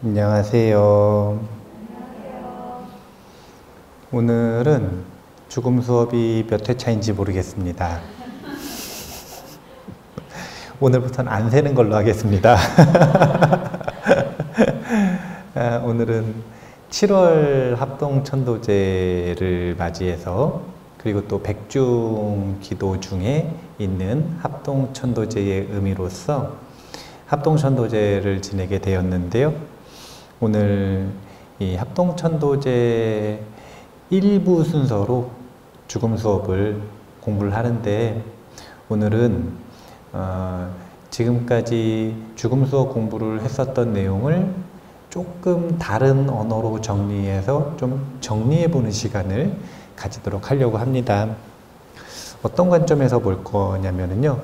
안녕하세요. 오늘은 죽음 수업이 몇 회차인지 모르겠습니다. 오늘부터는 안 세는 걸로 하겠습니다. 오늘은 7월 합동천도제를 맞이해서 그리고 또 백중 기도 중에 있는 합동천도제의 의미로서 합동천도제를 지내게 되었는데요. 오늘 이 합동천도제 1부 순서로 죽음 수업을 공부를 하는데, 오늘은 지금까지 죽음 수업 공부를 했었던 내용을 조금 다른 언어로 정리해서 좀 정리해 보는 시간을 가지도록 하려고 합니다. 어떤 관점에서 볼 거냐면요,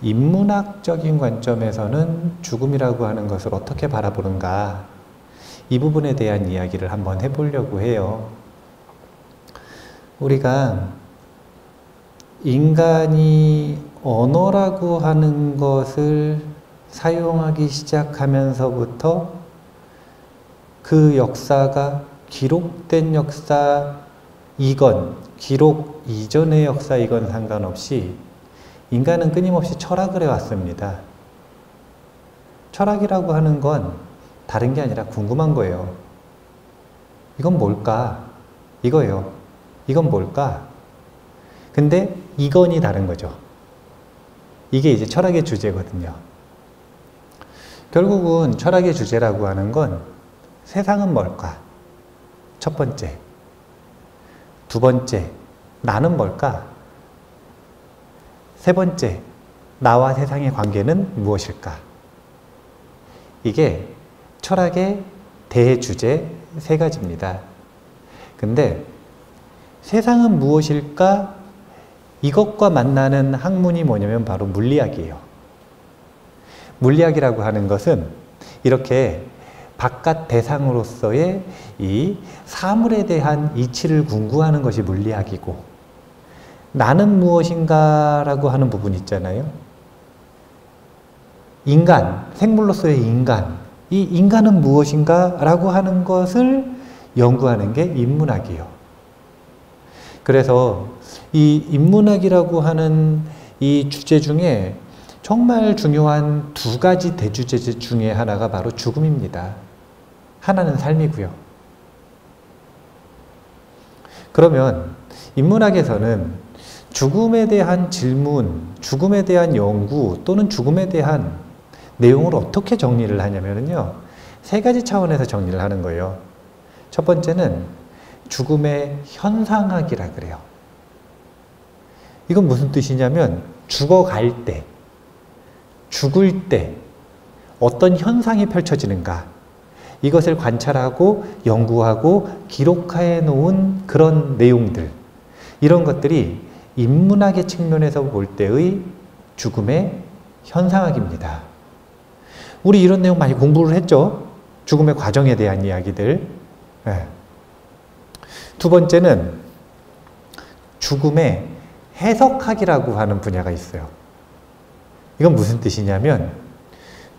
인문학적인 관점에서는 죽음이라고 하는 것을 어떻게 바라보는가, 이 부분에 대한 이야기를 한번 해보려고 해요. 우리가 인간이 언어라고 하는 것을 사용하기 시작하면서부터 그 역사가 기록된 역사이건 기록 이전의 역사이건 상관없이 인간은 끊임없이 철학을 해왔습니다. 철학이라고 하는 건 다른 게 아니라 궁금한 거예요. 이건 뭘까? 이거예요. 이건 뭘까? 근데 이건이 다른 거죠. 이게 이제 철학의 주제거든요. 결국은 철학의 주제라고 하는 건 세상은 뭘까? 첫 번째. 두 번째, 나는 뭘까? 세 번째, 나와 세상의 관계는 무엇일까? 이게 철학의 대주제 세 가지입니다. 근데 세상은 무엇일까? 이것과 만나는 학문이 뭐냐면 바로 물리학이에요. 물리학이라고 하는 것은 이렇게 바깥 대상으로서의 이 사물에 대한 이치를 궁구하는 것이 물리학이고, 나는 무엇인가 라고 하는 부분 있잖아요. 인간, 생물로서의 인간, 이 인간은 무엇인가 라고 하는 것을 연구하는 게 인문학이에요. 그래서 이 인문학이라고 하는 이 주제 중에 정말 중요한 두 가지 대주제 중에 하나가 바로 죽음입니다. 하나는 삶이고요. 그러면 인문학에서는 죽음에 대한 질문, 죽음에 대한 연구 또는 죽음에 대한 내용을 어떻게 정리를 하냐면요, 세 가지 차원에서 정리를 하는 거예요. 첫 번째는 죽음의 현상학이라 그래요. 이건 무슨 뜻이냐면 죽어갈 때, 죽을 때 어떤 현상이 펼쳐지는가, 이것을 관찰하고 연구하고 기록해 놓은 그런 내용들, 이런 것들이 인문학의 측면에서 볼 때의 죽음의 현상학입니다. 우리 이런 내용 많이 공부를 했죠? 죽음의 과정에 대한 이야기들. 네. 두 번째는 죽음의 해석학이라고 하는 분야가 있어요. 이건 무슨 뜻이냐면,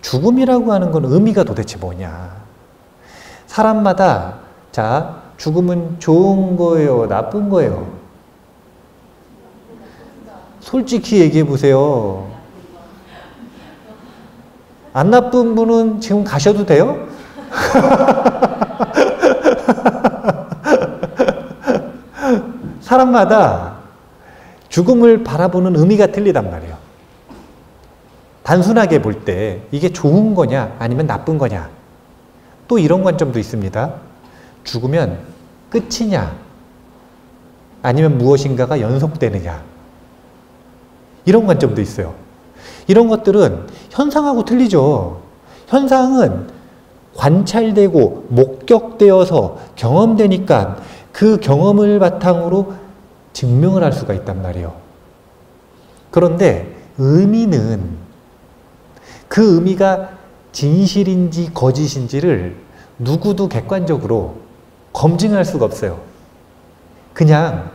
죽음이라고 하는 건 의미가 도대체 뭐냐. 사람마다, 자, 죽음은 좋은 거예요, 나쁜 거예요? 솔직히 얘기해 보세요. 안 나쁜 분은 지금 가셔도 돼요? 사람마다 죽음을 바라보는 의미가 틀리단 말이에요. 단순하게 볼 때 이게 좋은 거냐 아니면 나쁜 거냐, 또 이런 관점도 있습니다. 죽으면 끝이냐 아니면 무엇인가가 연속되느냐, 이런 관점도 있어요. 이런 것들은 현상하고 틀리죠. 현상은 관찰되고 목격되어서 경험되니까 그 경험을 바탕으로 증명을 할 수가 있단 말이에요. 그런데 의미는 그 의미가 진실인지 거짓인지를 누구도 객관적으로 검증할 수가 없어요. 그냥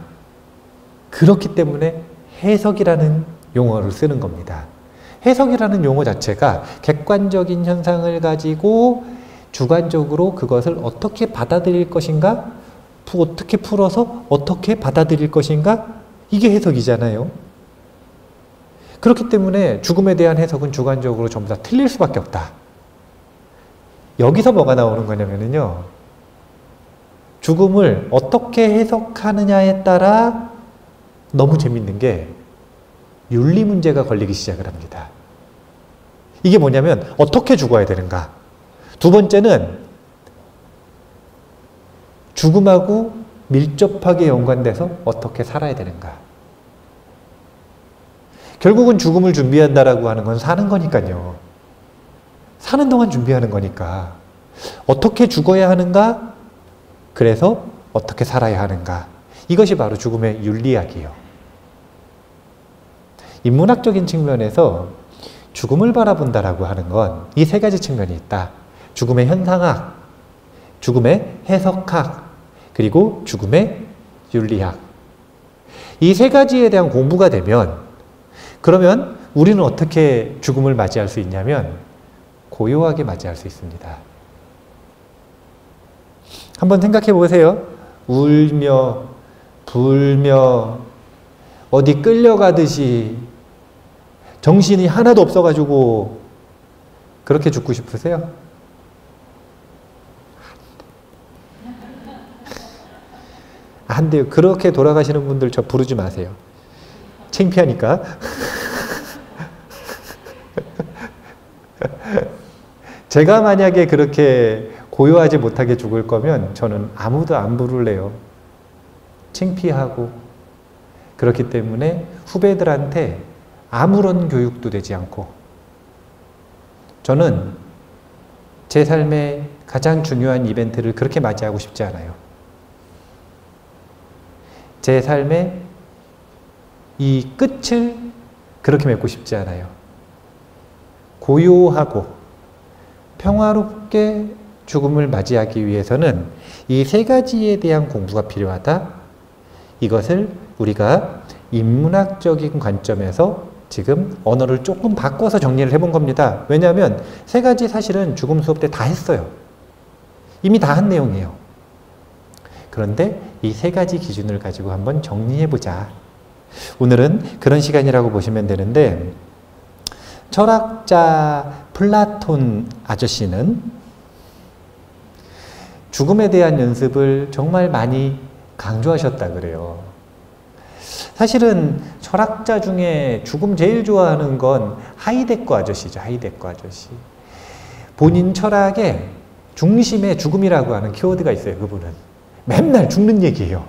그렇기 때문에 해석이라는 용어를 쓰는 겁니다. 해석이라는 용어 자체가 객관적인 현상을 가지고 주관적으로 그것을 어떻게 받아들일 것인가, 어떻게 풀어서 어떻게 받아들일 것인가, 이게 해석이잖아요. 그렇기 때문에 죽음에 대한 해석은 주관적으로 전부 다 틀릴 수밖에 없다. 여기서 뭐가 나오는 거냐면요, 죽음을 어떻게 해석하느냐에 따라 너무 재밌는 게 윤리 문제가 걸리기 시작을 합니다. 이게 뭐냐면 어떻게 죽어야 되는가. 두 번째는 죽음하고 밀접하게 연관돼서 어떻게 살아야 되는가. 결국은 죽음을 준비한다라고 하는 건 사는 거니까요. 사는 동안 준비하는 거니까 어떻게 죽어야 하는가, 그래서 어떻게 살아야 하는가. 이것이 바로 죽음의 윤리학이에요. 인문학적인 측면에서 죽음을 바라본다라고 하는 건 이 세 가지 측면이 있다. 죽음의 현상학, 죽음의 해석학, 그리고 죽음의 윤리학. 이 세 가지에 대한 공부가 되면, 그러면 우리는 어떻게 죽음을 맞이할 수 있냐면 고요하게 맞이할 수 있습니다. 한번 생각해 보세요. 울며 불며 어디 끌려가듯이 정신이 하나도 없어가지고 그렇게 죽고 싶으세요? 안 돼요. 그렇게 돌아가시는 분들 저 부르지 마세요. 창피하니까. 제가 만약에 그렇게 고요하지 못하게 죽을 거면 저는 아무도 안 부를래요. 창피하고. 그렇기 때문에 후배들한테 아무런 교육도 되지 않고, 저는 제 삶의 가장 중요한 이벤트를 그렇게 맞이하고 싶지 않아요. 제 삶의 이 끝을 그렇게 맺고 싶지 않아요. 고요하고 평화롭게 죽음을 맞이하기 위해서는 이 세 가지에 대한 공부가 필요하다. 이것을 우리가 인문학적인 관점에서 지금 언어를 조금 바꿔서 정리를 해본 겁니다. 왜냐하면 세 가지 사실은 죽음 수업 때 다 했어요. 이미 다 한 내용이에요. 그런데 이 세 가지 기준을 가지고 한번 정리해보자. 오늘은 그런 시간이라고 보시면 되는데, 철학자 플라톤 아저씨는 죽음에 대한 연습을 정말 많이 강조하셨다 그래요. 사실은 철학자 중에 죽음 제일 좋아하는 건 하이데거 아저씨죠. 하이데거 아저씨. 본인 철학의 중심에 죽음이라고 하는 키워드가 있어요. 그분은 맨날 죽는 얘기예요.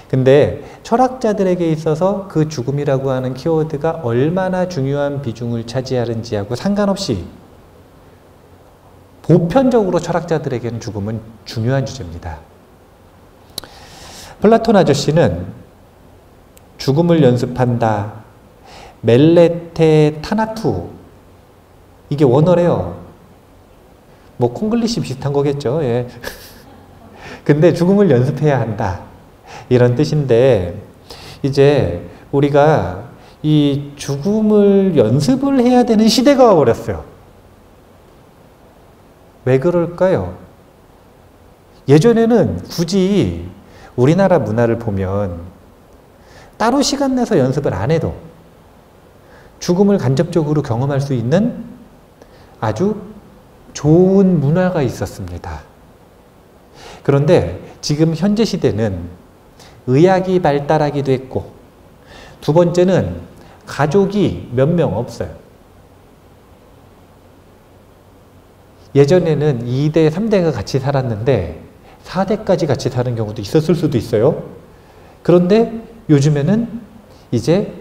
근데 철학자들에게 있어서 그 죽음이라고 하는 키워드가 얼마나 중요한 비중을 차지하는지하고 상관없이 보편적으로 철학자들에게는 죽음은 중요한 주제입니다. 플라톤 아저씨는 죽음을 연습한다. 멜레테 타나투. 이게 원어래요. 뭐 콩글리시 비슷한 거겠죠. 예. 근데 죽음을 연습해야 한다. 이런 뜻인데, 이제 우리가 이 죽음을 연습을 해야 되는 시대가 와버렸어요. 왜 그럴까요? 예전에는 굳이 우리나라 문화를 보면 따로 시간 내서 연습을 안 해도 죽음을 간접적으로 경험할 수 있는 아주 좋은 문화가 있었습니다. 그런데 지금 현재 시대는 의학이 발달하기도 했고, 두 번째는 가족이 몇 명 없어요. 예전에는 2대, 3대가 같이 살았는데 4대까지 같이 사는 경우도 있었을 수도 있어요. 그런데 요즘에는 이제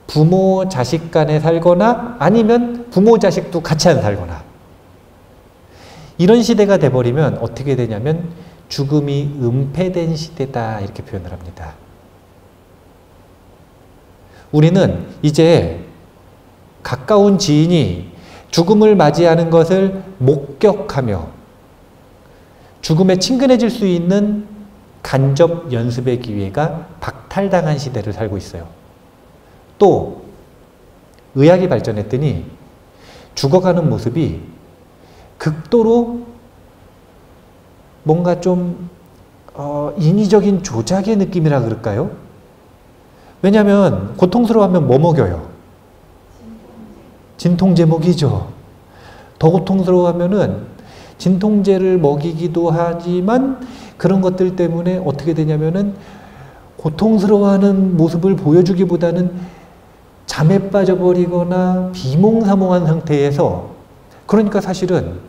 부모, 자식 간에 살거나 아니면 부모, 자식도 같이 안 살거나, 이런 시대가 돼버리면 어떻게 되냐면 죽음이 은폐된 시대다, 이렇게 표현을 합니다. 우리는 이제 가까운 지인이 죽음을 맞이하는 것을 목격하며 죽음에 친근해질 수 있는 간접 연습의 기회가 박탈당한 시대를 살고 있어요. 또 의학이 발전했더니 죽어가는 모습이 극도로 뭔가 좀 인위적인 조작의 느낌이라 그럴까요? 왜냐하면 고통스러워하면 뭐 먹여요? 진통제 먹이죠. 더 고통스러워하면은 진통제를 먹이기도 하지만 그런 것들 때문에 어떻게 되냐면은 고통스러워하는 모습을 보여주기보다는 잠에 빠져버리거나 비몽사몽한 상태에서, 그러니까 사실은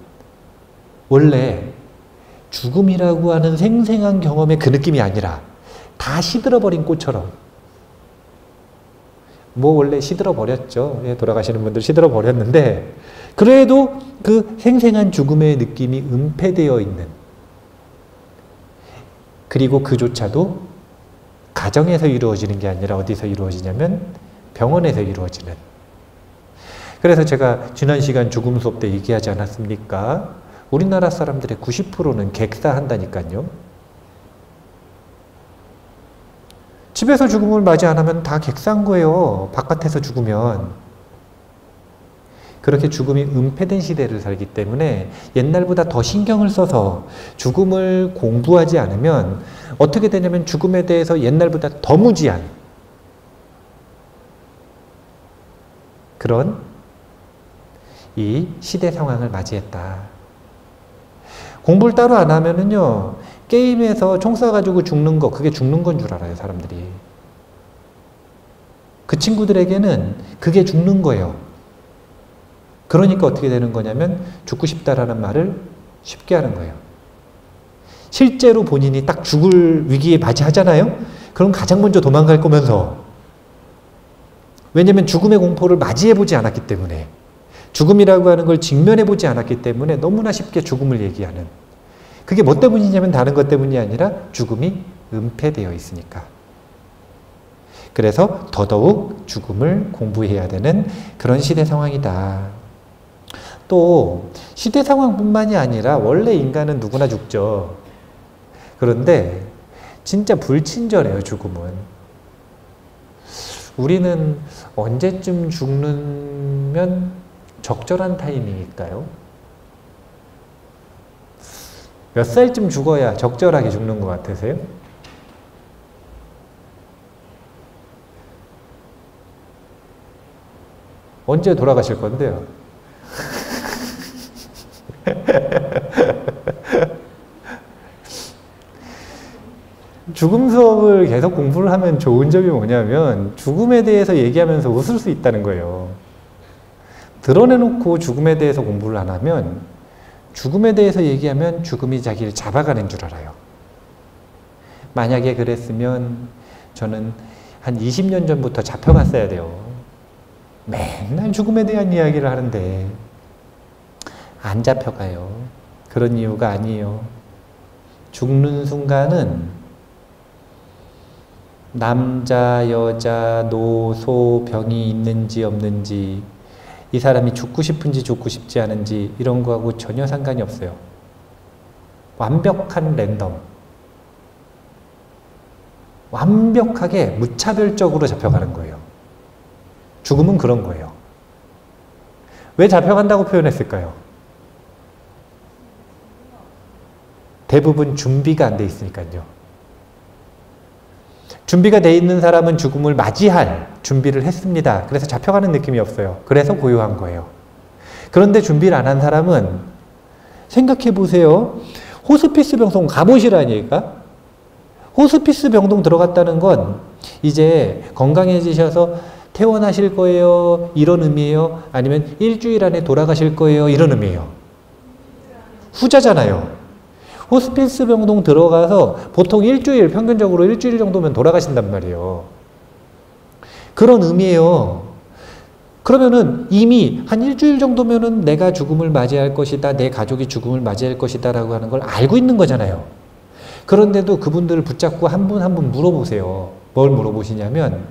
원래 죽음이라고 하는 생생한 경험의 그 느낌이 아니라 다 시들어버린 꽃처럼, 뭐 원래 시들어버렸죠. 예, 돌아가시는 분들 시들어버렸는데 그래도 그 생생한 죽음의 느낌이 은폐되어 있는, 그리고 그조차도 가정에서 이루어지는 게 아니라 어디서 이루어지냐면 병원에서 이루어지는. 그래서 제가 지난 시간 죽음 수업 때 얘기하지 않았습니까? 우리나라 사람들의 90%는 객사한다니까요. 집에서 죽음을 맞이 안 하면 다 객사한 거예요. 바깥에서 죽으면. 그렇게 죽음이 은폐된 시대를 살기 때문에 옛날보다 더 신경을 써서 죽음을 공부하지 않으면 어떻게 되냐면 죽음에 대해서 옛날보다 더 무지한 그런 이 시대 상황을 맞이했다. 공부를 따로 안 하면은요, 게임에서 총 쏴가지고 죽는 거, 그게 죽는 건 줄 알아요, 사람들이. 그 친구들에게는 그게 죽는 거예요. 그러니까 어떻게 되는 거냐면 죽고 싶다라는 말을 쉽게 하는 거예요. 실제로 본인이 딱 죽을 위기에 맞이하잖아요? 그럼 가장 먼저 도망갈 거면서. 왜냐면 죽음의 공포를 맞이해보지 않았기 때문에, 죽음이라고 하는 걸 직면해보지 않았기 때문에 너무나 쉽게 죽음을 얘기하는. 그게 뭐 때문이냐면 다른 것 때문이 아니라 죽음이 은폐되어 있으니까. 그래서 더더욱 죽음을 공부해야 되는 그런 시대 상황이다. 또 시대 상황뿐만이 아니라 원래 인간은 누구나 죽죠. 그런데 진짜 불친절해요, 죽음은. 우리는 언제쯤 죽으면 적절한 타이밍일까요? 몇 살쯤 죽어야 적절하게 죽는 것 같으세요? 언제 돌아가실 건데요? 죽음 수업을 계속 공부를 하면 좋은 점이 뭐냐면 죽음에 대해서 얘기하면서 웃을 수 있다는 거예요. 드러내놓고 죽음에 대해서 공부를 안 하면 죽음에 대해서 얘기하면 죽음이 자기를 잡아가는 줄 알아요. 만약에 그랬으면 저는 한 20년 전부터 잡혀갔어야 돼요. 맨날 죽음에 대한 이야기를 하는데 안 잡혀가요. 그런 이유가 아니에요. 죽는 순간은 남자, 여자, 노, 소, 병이 있는지 없는지, 이 사람이 죽고 싶은지 죽고 싶지 않은지 이런 거하고 전혀 상관이 없어요. 완벽한 랜덤. 완벽하게 무차별적으로 잡혀가는 거예요. 죽음은 그런 거예요. 왜 잡혀간다고 표현했을까요? 대부분 준비가 안 돼 있으니까요. 준비가 돼 있는 사람은 죽음을 맞이할 준비를 했습니다. 그래서 잡혀가는 느낌이 없어요. 그래서 고요한 거예요. 그런데 준비를 안 한 사람은 생각해 보세요. 호스피스 병동 가보시라니까? 호스피스 병동 들어갔다는 건 이제 건강해지셔서 퇴원하실 거예요, 이런 의미예요? 아니면 일주일 안에 돌아가실 거예요, 이런 의미예요? 후자잖아요. 호스피스 병동 들어가서 보통 일주일, 평균적으로 일주일 정도면 돌아가신단 말이에요. 그런 의미예요. 그러면은 이미 한 일주일 정도면은 내가 죽음을 맞이할 것이다, 내 가족이 죽음을 맞이할 것이다 라고 하는 걸 알고 있는 거잖아요. 그런데도 그분들을 붙잡고 한 분 한 분 물어보세요. 뭘 물어보시냐면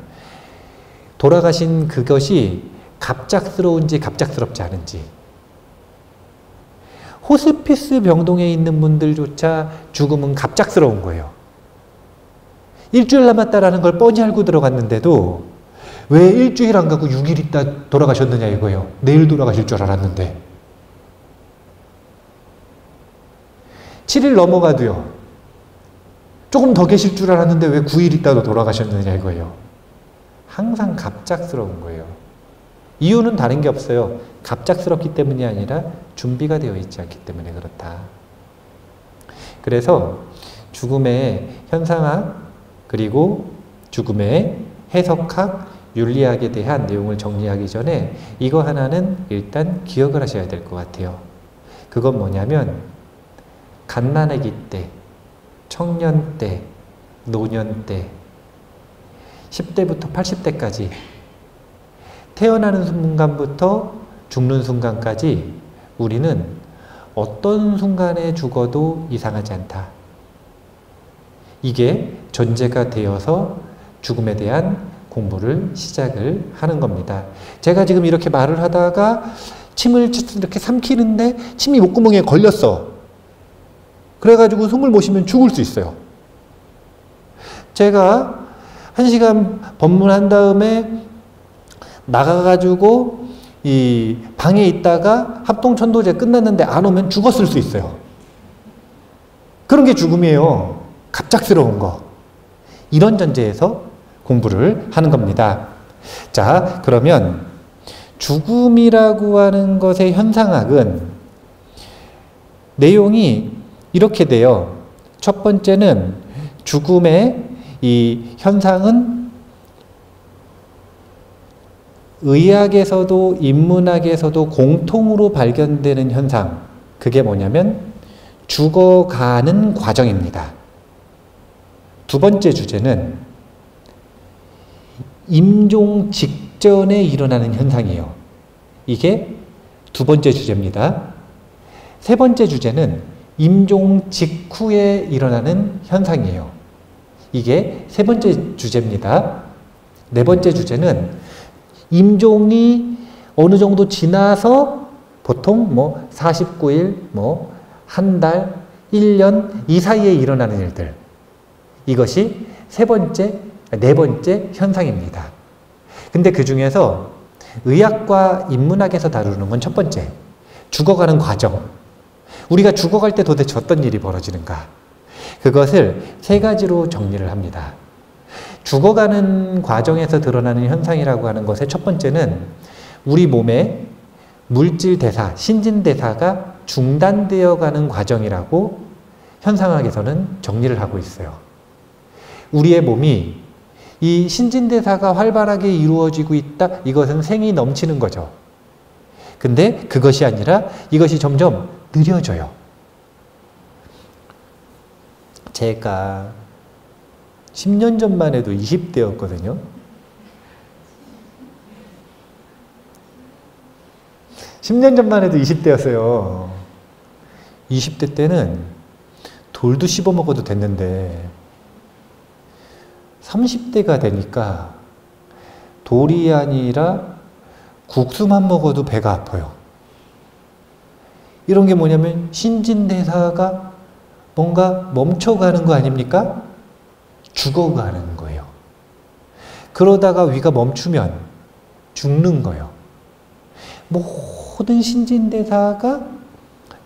돌아가신 그것이 갑작스러운지 갑작스럽지 않은지. 호스피스 병동에 있는 분들조차 죽음은 갑작스러운 거예요. 일주일 남았다라는 걸 뻔히 알고 들어갔는데도 왜 일주일 안 가고 6일 있다 돌아가셨느냐 이거예요. 내일 돌아가실 줄 알았는데. 7일 넘어가도요. 조금 더 계실 줄 알았는데 왜 9일 있다도 돌아가셨느냐 이거예요. 항상 갑작스러운 거예요. 이유는 다른 게 없어요. 갑작스럽기 때문이 아니라 준비가 되어 있지 않기 때문에 그렇다. 그래서 죽음의 현상학 그리고 죽음의 해석학, 윤리학에 대한 내용을 정리하기 전에 이거 하나는 일단 기억을 하셔야 될 것 같아요. 그건 뭐냐면 갓난아기 때, 청년 때, 노년 때, 10대부터 80대까지 태어나는 순간부터 죽는 순간까지 우리는 어떤 순간에 죽어도 이상하지 않다. 이게 전제가 되어서 죽음에 대한 공부를 시작을 하는 겁니다. 제가 지금 이렇게 말을 하다가 침을 이렇게 삼키는데 침이 목구멍에 걸렸어. 그래가지고 숨을 못 쉬면 죽을 수 있어요. 제가 1시간 법문한 다음에 나가가지고 이 방에 있다가 합동천도제 끝났는데 안 오면 죽었을 수 있어요. 그런 게 죽음이에요. 갑작스러운 거. 이런 전제에서 공부를 하는 겁니다. 자, 그러면 죽음이라고 하는 것의 현상학은 내용이 이렇게 돼요. 첫 번째는 죽음의 이 현상은 의학에서도 인문학에서도 공통으로 발견되는 현상. 그게 뭐냐면 죽어가는 과정입니다. 두 번째 주제는 임종 직전에 일어나는 현상이에요. 이게 두 번째 주제입니다. 세 번째 주제는 임종 직후에 일어나는 현상이에요. 이게 세 번째 주제입니다. 네 번째 주제는 임종이 어느 정도 지나서 보통 뭐 49일, 뭐 한 달, 1년 이 사이에 일어나는 일들. 이것이 네 번째 현상입니다. 근데 그 중에서 의학과 인문학에서 다루는 건 첫 번째, 죽어가는 과정. 우리가 죽어갈 때 도대체 어떤 일이 벌어지는가? 그것을 세 가지로 정리를 합니다. 죽어가는 과정에서 드러나는 현상이라고 하는 것의 첫 번째는 우리 몸의 물질 대사, 신진 대사가 중단되어 가는 과정이라고 현상학에서는 정리를 하고 있어요. 우리의 몸이 이 신진대사가 활발하게 이루어지고 있다. 이것은 생이 넘치는 거죠. 근데 그것이 아니라 이것이 점점 느려져요. 제가 10년 전만 해도 20대였거든요. 10년 전만 해도 20대였어요. 20대 때는 돌도 씹어 먹어도 됐는데 30대가 되니까 돌이 아니라 국수만 먹어도 배가 아파요. 이런 게 뭐냐면 신진대사가 뭔가 멈춰가는 거 아닙니까? 죽어가는 거예요. 그러다가 위가 멈추면 죽는 거예요. 모든 신진대사가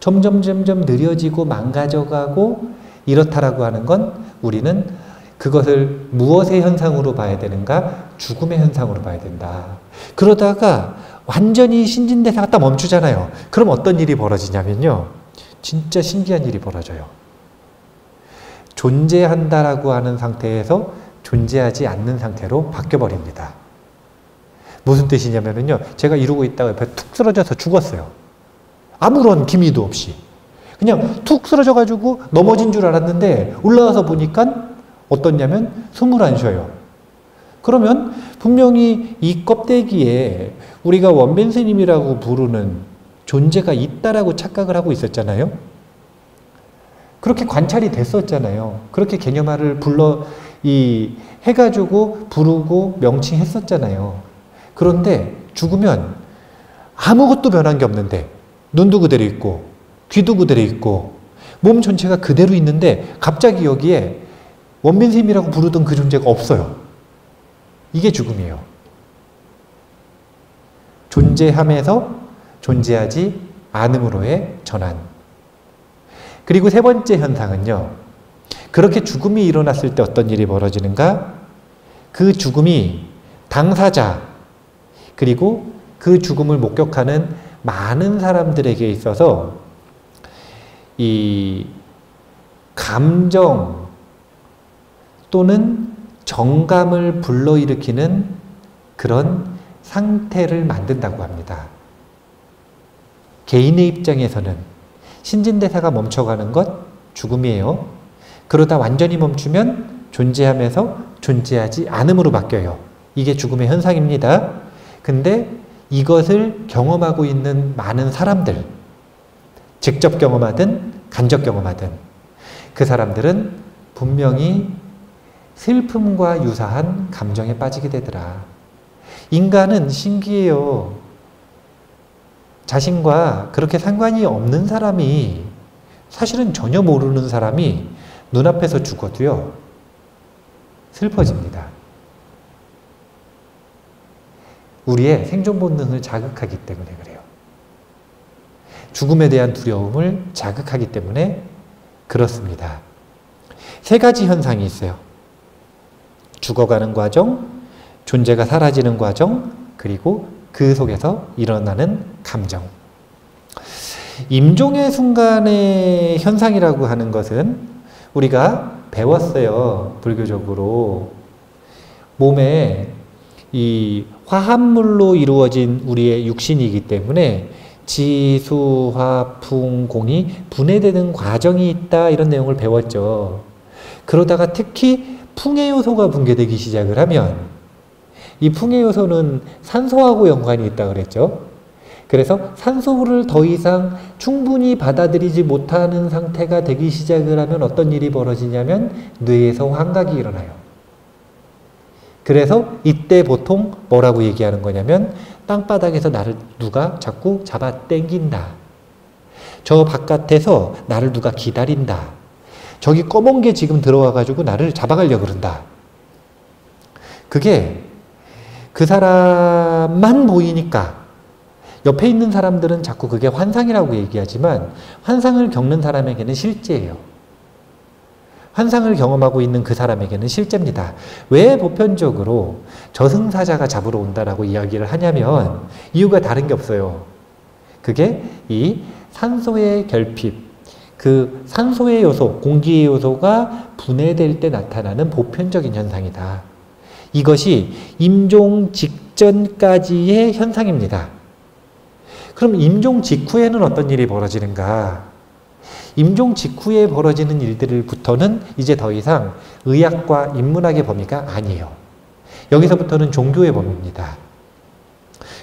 점점 느려지고 망가져가고 이렇다라고 하는 건 우리는 그것을 무엇의 현상으로 봐야 되는가? 죽음의 현상으로 봐야 된다. 그러다가 완전히 신진대사가 딱 멈추잖아요. 그럼 어떤 일이 벌어지냐면요. 진짜 신기한 일이 벌어져요. 존재한다라고 하는 상태에서 존재하지 않는 상태로 바뀌어버립니다. 무슨 뜻이냐면요. 제가 이러고 있다가 옆에 툭 쓰러져서 죽었어요. 아무런 기미도 없이. 그냥 툭 쓰러져가지고 넘어진 줄 알았는데 올라와서 보니까 어떻냐면 숨을 안 쉬어요. 그러면 분명히 이 껍데기에 우리가 원빈 스님이라고 부르는 존재가 있다라고 착각을 하고 있었잖아요. 그렇게 관찰이 됐었잖아요. 그렇게 개념화를 해가지고 부르고 명칭했었잖아요. 그런데 죽으면 아무것도 변한 게 없는데 눈도 그대로 있고 귀도 그대로 있고 몸 전체가 그대로 있는데 갑자기 여기에 원빈스님이라고 부르던 그 존재가 없어요. 이게 죽음이에요. 존재함에서 존재하지 않음으로의 전환. 그리고 세 번째 현상은요. 그렇게 죽음이 일어났을 때 어떤 일이 벌어지는가? 그 죽음이 당사자 그리고 그 죽음을 목격하는 많은 사람들에게 있어서 이 감정 또는 정감을 불러일으키는 그런 상태를 만든다고 합니다. 개인의 입장에서는 신진대사가 멈춰가는 것 죽음이에요. 그러다 완전히 멈추면 존재하면서 존재하지 않음으로 바뀌어요. 이게 죽음의 현상입니다. 근데 이것을 경험하고 있는 많은 사람들, 직접 경험하든 간접 경험하든 그 사람들은 분명히 슬픔과 유사한 감정에 빠지게 되더라. 인간은 신기해요. 자신과 그렇게 상관이 없는 사람이, 사실은 전혀 모르는 사람이 눈앞에서 죽어도요, 슬퍼집니다. 우리의 생존 본능을 자극하기 때문에 그래요. 죽음에 대한 두려움을 자극하기 때문에 그렇습니다. 세 가지 현상이 있어요. 죽어가는 과정, 존재가 사라지는 과정, 그리고 그 속에서 일어나는 감정. 임종의 순간의 현상이라고 하는 것은 우리가 배웠어요. 불교적으로. 몸에 이 화합물로 이루어진 우리의 육신이기 때문에 지, 수, 화, 풍, 공이 분해되는 과정이 있다, 이런 내용을 배웠죠. 그러다가 특히 풍의 요소가 붕괴되기 시작을 하면, 이 풍의 요소는 산소하고 연관이 있다고 그랬죠. 그래서 산소를 더 이상 충분히 받아들이지 못하는 상태가 되기 시작을 하면 어떤 일이 벌어지냐면 뇌에서 환각이 일어나요. 그래서 이때 보통 뭐라고 얘기하는 거냐면 땅바닥에서 나를 누가 자꾸 잡아 당긴다. 저 바깥에서 나를 누가 기다린다. 저기 검은 게 지금 들어와가지고 나를 잡아가려고 그런다. 그게 그 사람만 보이니까 옆에 있는 사람들은 자꾸 그게 환상이라고 얘기하지만 환상을 겪는 사람에게는 실제예요. 환상을 경험하고 있는 그 사람에게는 실제입니다. 왜 보편적으로 저승사자가 잡으러 온다라고 이야기를 하냐면 이유가 다른 게 없어요. 그게 이 산소의 결핍, 그 산소의 요소, 공기의 요소가 분해될 때 나타나는 보편적인 현상이다. 이것이 임종 직전까지의 현상입니다. 그럼 임종 직후에는 어떤 일이 벌어지는가? 임종 직후에 벌어지는 일들부터는 이제 더 이상 의학과 인문학의 범위가 아니에요. 여기서부터는 종교의 범위입니다.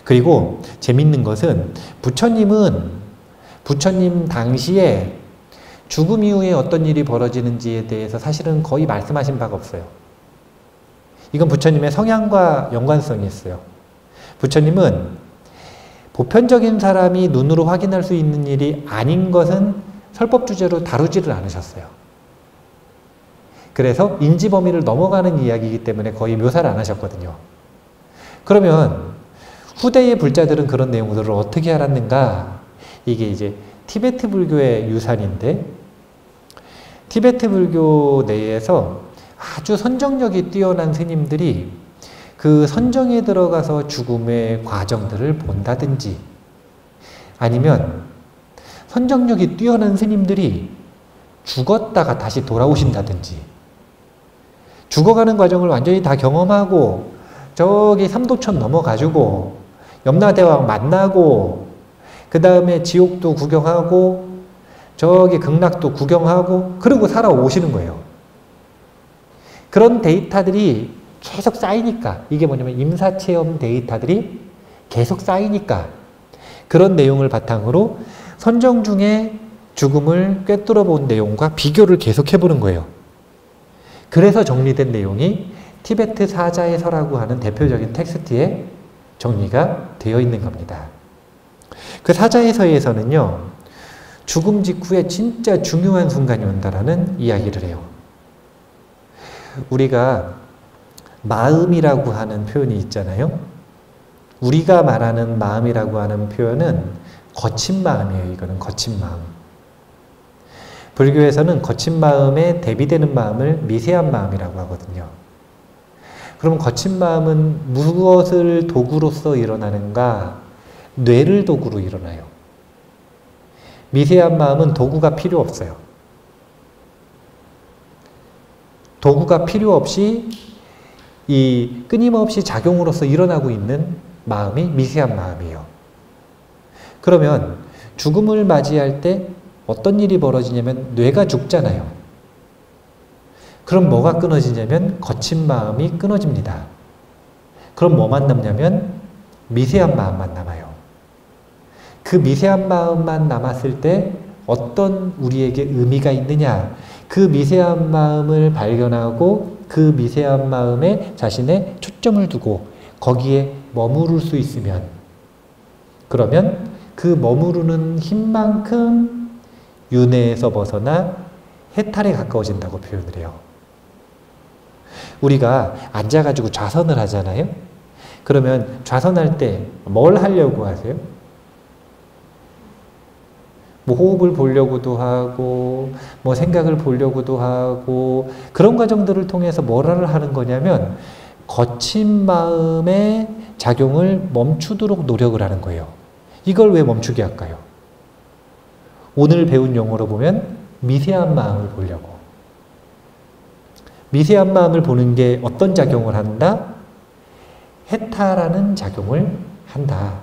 그리고 재밌는 것은 부처님 당시에 죽음 이후에 어떤 일이 벌어지는지에 대해서 사실은 거의 말씀하신 바가 없어요. 이건 부처님의 성향과 연관성이 있어요. 부처님은 보편적인 사람이 눈으로 확인할 수 있는 일이 아닌 것은 설법 주제로 다루지를 않으셨어요. 그래서 인지 범위를 넘어가는 이야기이기 때문에 거의 묘사를 안 하셨거든요. 그러면 후대의 불자들은 그런 내용들을 어떻게 알았는가? 이게 이제 티베트 불교의 유산인데, 티베트 불교 내에서 아주 선정력이 뛰어난 스님들이 그 선정에 들어가서 죽음의 과정들을 본다든지, 아니면 선정력이 뛰어난 스님들이 죽었다가 다시 돌아오신다든지, 죽어가는 과정을 완전히 다 경험하고 저기 삼도천 넘어가지고 염라대왕 만나고 그 다음에 지옥도 구경하고 저기 극락도 구경하고 그러고 살아오시는 거예요. 그런 데이터들이 계속 쌓이니까, 이게 뭐냐면 임사체험 데이터들이 계속 쌓이니까 그런 내용을 바탕으로 선정 중에 죽음을 꿰뚫어 본 내용과 비교를 계속 해보는 거예요. 그래서 정리된 내용이 티베트 사자의 서라고 하는 대표적인 텍스트에 정리가 되어 있는 겁니다. 그 사자의 서에서는요, 죽음 직후에 진짜 중요한 순간이 온다라는 이야기를 해요. 우리가 마음이라고 하는 표현이 있잖아요. 우리가 말하는 마음이라고 하는 표현은 거친 마음이에요. 이거는 거친 마음. 불교에서는 거친 마음에 대비되는 마음을 미세한 마음이라고 하거든요. 그럼 거친 마음은 무엇을 도구로서 일어나는가? 뇌를 도구로 일어나요. 미세한 마음은 도구가 필요 없어요. 도구가 필요 없이 이 끊임없이 작용으로서 일어나고 있는 마음이 미세한 마음이에요. 그러면 죽음을 맞이할 때 어떤 일이 벌어지냐면 뇌가 죽잖아요. 그럼 뭐가 끊어지냐면 거친 마음이 끊어집니다. 그럼 뭐만 남냐면 미세한 마음만 남아요. 그 미세한 마음만 남았을 때 어떤 우리에게 의미가 있느냐? 그 미세한 마음을 발견하고 그 미세한 마음에 자신의 초점을 두고 거기에 머무를 수 있으면, 그러면 그 머무르는 힘만큼 윤회에서 벗어나 해탈에 가까워진다고 표현을 해요. 우리가 앉아가지고 좌선을 하잖아요. 그러면 좌선할 때 뭘 하려고 하세요? 뭐 호흡을 보려고도 하고 뭐 생각을 보려고도 하고 그런 과정들을 통해서 뭐를 하는 거냐면 거친 마음의 작용을 멈추도록 노력을 하는 거예요. 이걸 왜 멈추게 할까요? 오늘 배운 용어로 보면 미세한 마음을 보려고. 미세한 마음을 보는 게 어떤 작용을 한다? 해탈하는 작용을 한다.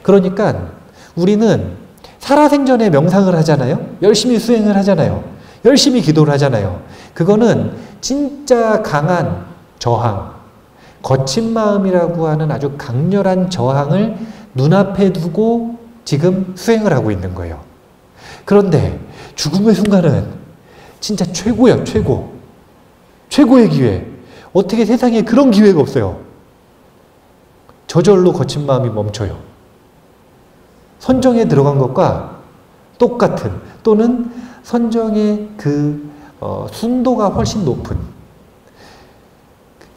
그러니까 우리는 살아생전에 명상을 하잖아요. 열심히 수행을 하잖아요. 열심히 기도를 하잖아요. 그거는 진짜 강한 저항, 거친 마음이라고 하는 아주 강렬한 저항을 눈앞에 두고 지금 수행을 하고 있는 거예요. 그런데 죽음의 순간은 진짜 최고야, 최고. 최고의 기회. 어떻게 세상에 그런 기회가 없어요. 저절로 거친 마음이 멈춰요. 선정에 들어간 것과 똑같은, 또는 선정의 그 순도가 훨씬 높은,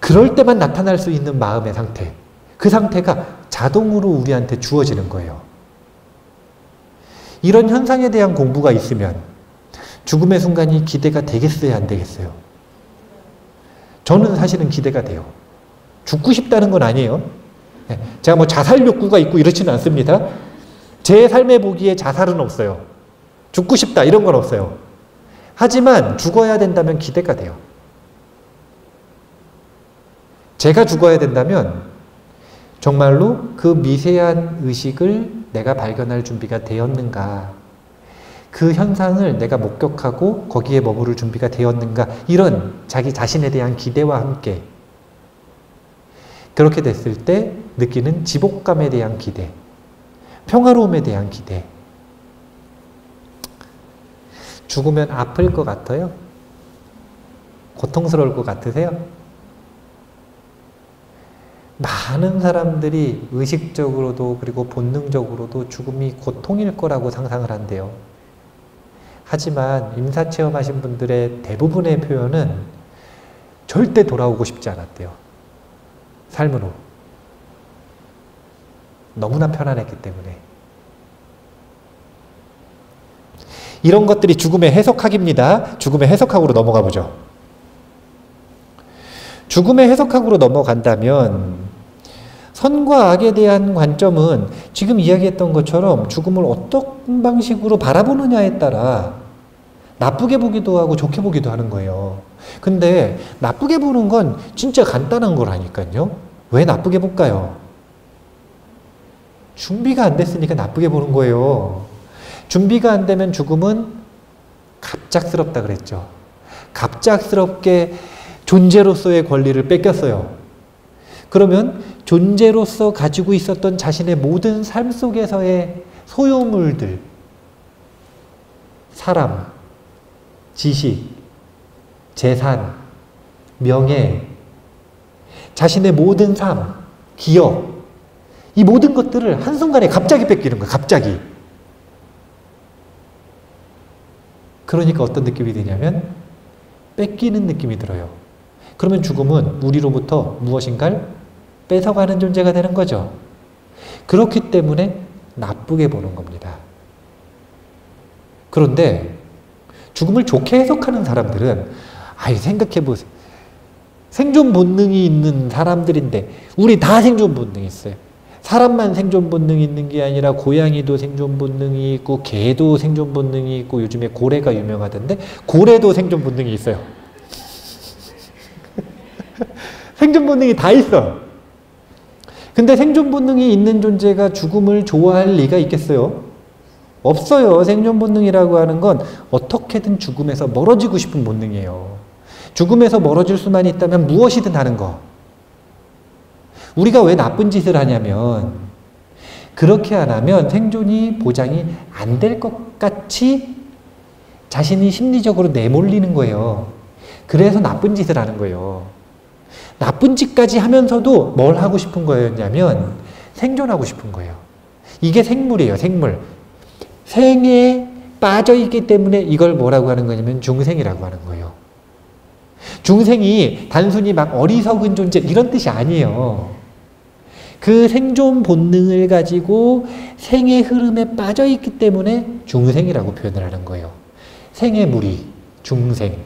그럴 때만 나타날 수 있는 마음의 상태, 그 상태가 자동으로 우리한테 주어지는 거예요. 이런 현상에 대한 공부가 있으면 죽음의 순간이 기대가 되겠어요, 안 되겠어요? 저는 사실은 기대가 돼요. 죽고 싶다는 건 아니에요. 제가 뭐 자살 욕구가 있고 이렇지는 않습니다. 제 삶에 보기에 자살은 없어요. 죽고 싶다 이런 건 없어요. 하지만 죽어야 된다면 기대가 돼요. 제가 죽어야 된다면 정말로 그 미세한 의식을 내가 발견할 준비가 되었는가, 그 현상을 내가 목격하고 거기에 머무를 준비가 되었는가, 이런 자기 자신에 대한 기대와 함께 그렇게 됐을 때 느끼는 지복감에 대한 기대, 평화로움에 대한 기대. 죽으면 아플 것 같아요? 고통스러울 것 같으세요? 많은 사람들이 의식적으로도 그리고 본능적으로도 죽음이 고통일 거라고 상상을 한대요. 하지만 임사체험하신 분들의 대부분의 표현은 절대 돌아오고 싶지 않았대요. 삶으로. 너무나 편안했기 때문에. 이런 것들이 죽음의 해석학입니다. 죽음의 해석학으로 넘어가 보죠. 죽음의 해석학으로 넘어간다면 선과 악에 대한 관점은 지금 이야기했던 것처럼 죽음을 어떤 방식으로 바라보느냐에 따라 나쁘게 보기도 하고 좋게 보기도 하는 거예요. 근데 나쁘게 보는 건 진짜 간단한 거라니까요. 왜 나쁘게 볼까요? 준비가 안 됐으니까 나쁘게 보는 거예요. 준비가 안 되면 죽음은 갑작스럽다 그랬죠. 갑작스럽게 존재로서의 권리를 뺏겼어요. 그러면 존재로서 가지고 있었던 자신의 모든 삶 속에서의 소유물들, 사람, 지식, 재산, 명예, 자신의 모든 삶, 기억, 이 모든 것들을 한순간에 갑자기 뺏기는 거예요. 갑자기. 그러니까 어떤 느낌이 드냐면 뺏기는 느낌이 들어요. 그러면 죽음은 우리로부터 무엇인가를 뺏어가는 존재가 되는 거죠. 그렇기 때문에 나쁘게 보는 겁니다. 그런데 죽음을 좋게 해석하는 사람들은 생각해 보세요. 생존 본능이 있는 사람들인데 우리 다 생존 본능이 있어요. 사람만 생존 본능이 있는 게 아니라 고양이도 생존 본능이 있고 개도 생존 본능이 있고 요즘에 고래가 유명하던데 고래도 생존 본능이 있어요. 생존 본능이 다 있어. 근데 생존 본능이 있는 존재가 죽음을 좋아할 리가 있겠어요? 없어요. 생존 본능이라고 하는 건 어떻게든 죽음에서 멀어지고 싶은 본능이에요. 죽음에서 멀어질 수만 있다면 무엇이든 하는 거. 우리가 왜 나쁜 짓을 하냐면 그렇게 안 하면 생존이 보장이 안 될 것 같이 자신이 심리적으로 내몰리는 거예요. 그래서 나쁜 짓을 하는 거예요. 나쁜 짓까지 하면서도 뭘 하고 싶은 거였냐면 생존하고 싶은 거예요. 이게 생물이에요. 생물. 생에 빠져있기 때문에 이걸 뭐라고 하는 거냐면 중생이라고 하는 거예요. 중생이 단순히 막 어리석은 존재 이런 뜻이 아니에요. 그 생존 본능을 가지고 생의 흐름에 빠져있기 때문에 중생이라고 표현을 하는 거예요. 생의 무리, 중생.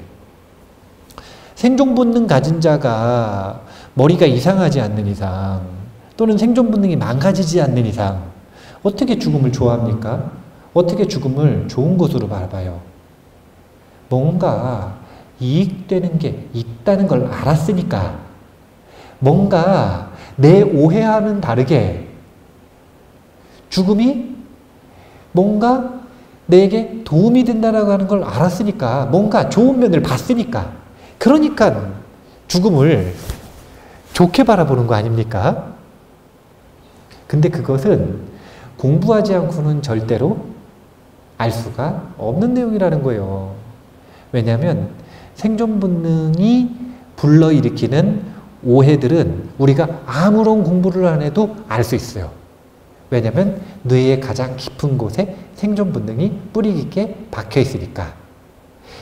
생존 본능 가진 자가 머리가 이상하지 않는 이상 또는 생존 본능이 망가지지 않는 이상 어떻게 죽음을 좋아합니까? 어떻게 죽음을 좋은 것으로 바라봐요? 뭔가 이익되는 게 있다는 걸 알았으니까 뭔가 내 오해와는 다르게 죽음이 뭔가 내게 도움이 된다라고 하는 걸 알았으니까 뭔가 좋은 면을 봤으니까 그러니까 죽음을 좋게 바라보는 거 아닙니까? 근데 그것은 공부하지 않고는 절대로 알 수가 없는 내용이라는 거예요. 왜냐하면 생존 본능이 불러일으키는 오해들은 우리가 아무런 공부를 안 해도 알 수 있어요. 왜냐하면 뇌의 가장 깊은 곳에 생존 본능이 뿌리 깊게 박혀 있으니까.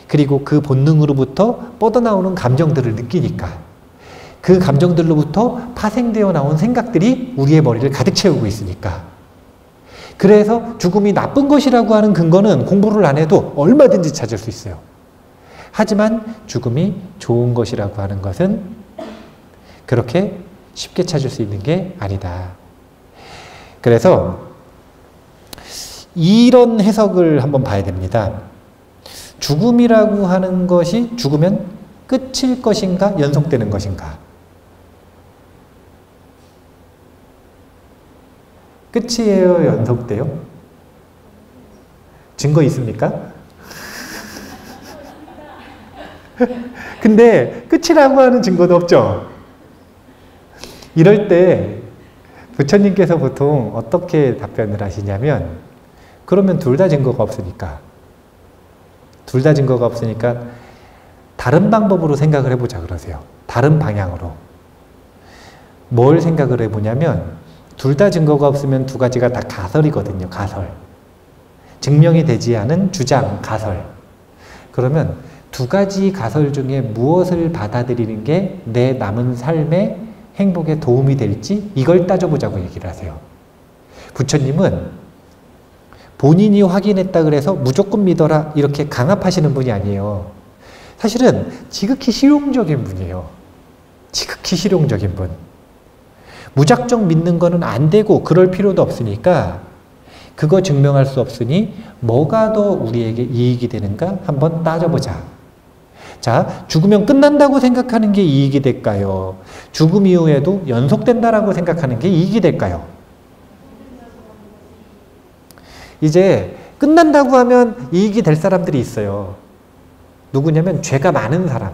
그리고 그 본능으로부터 뻗어나오는 감정들을 느끼니까. 그 감정들로부터 파생되어 나온 생각들이 우리의 머리를 가득 채우고 있으니까. 그래서 죽음이 나쁜 것이라고 하는 근거는 공부를 안 해도 얼마든지 찾을 수 있어요. 하지만 죽음이 좋은 것이라고 하는 것은 그렇게 쉽게 찾을 수 있는 게 아니다. 그래서 이런 해석을 한번 봐야 됩니다. 죽음이라고 하는 것이 죽으면 끝일 것인가 연속되는 것인가? 끝이에요? 연속돼요? 증거 있습니까? 근데 끝이라고 하는 증거도 없죠? 이럴 때 부처님께서 보통 어떻게 답변을 하시냐면 그러면 둘 다 증거가 없으니까 둘 다 증거가 없으니까 다른 방법으로 생각을 해보자 그러세요. 다른 방향으로. 뭘 생각을 해보냐면 둘 다 증거가 없으면 두 가지가 다 가설이거든요. 가설. 증명이 되지 않은 주장, 가설. 그러면 두 가지 가설 중에 무엇을 받아들이는 게 내 남은 삶의 행복에 도움이 될지 이걸 따져보자고 얘기를 하세요. 부처님은 본인이 확인했다 그래서 무조건 믿어라 이렇게 강압하시는 분이 아니에요. 사실은 지극히 실용적인 분이에요. 지극히 실용적인 분. 무작정 믿는 거는 안 되고 그럴 필요도 없으니까 그거 증명할 수 없으니 뭐가 더 우리에게 이익이 되는가 한번 따져보자. 자, 죽으면 끝난다고 생각하는 게 이익이 될까요? 죽음 이후에도 연속된다라고 생각하는 게 이익이 될까요? 이제 끝난다고 하면 이익이 될 사람들이 있어요. 누구냐면 죄가 많은 사람.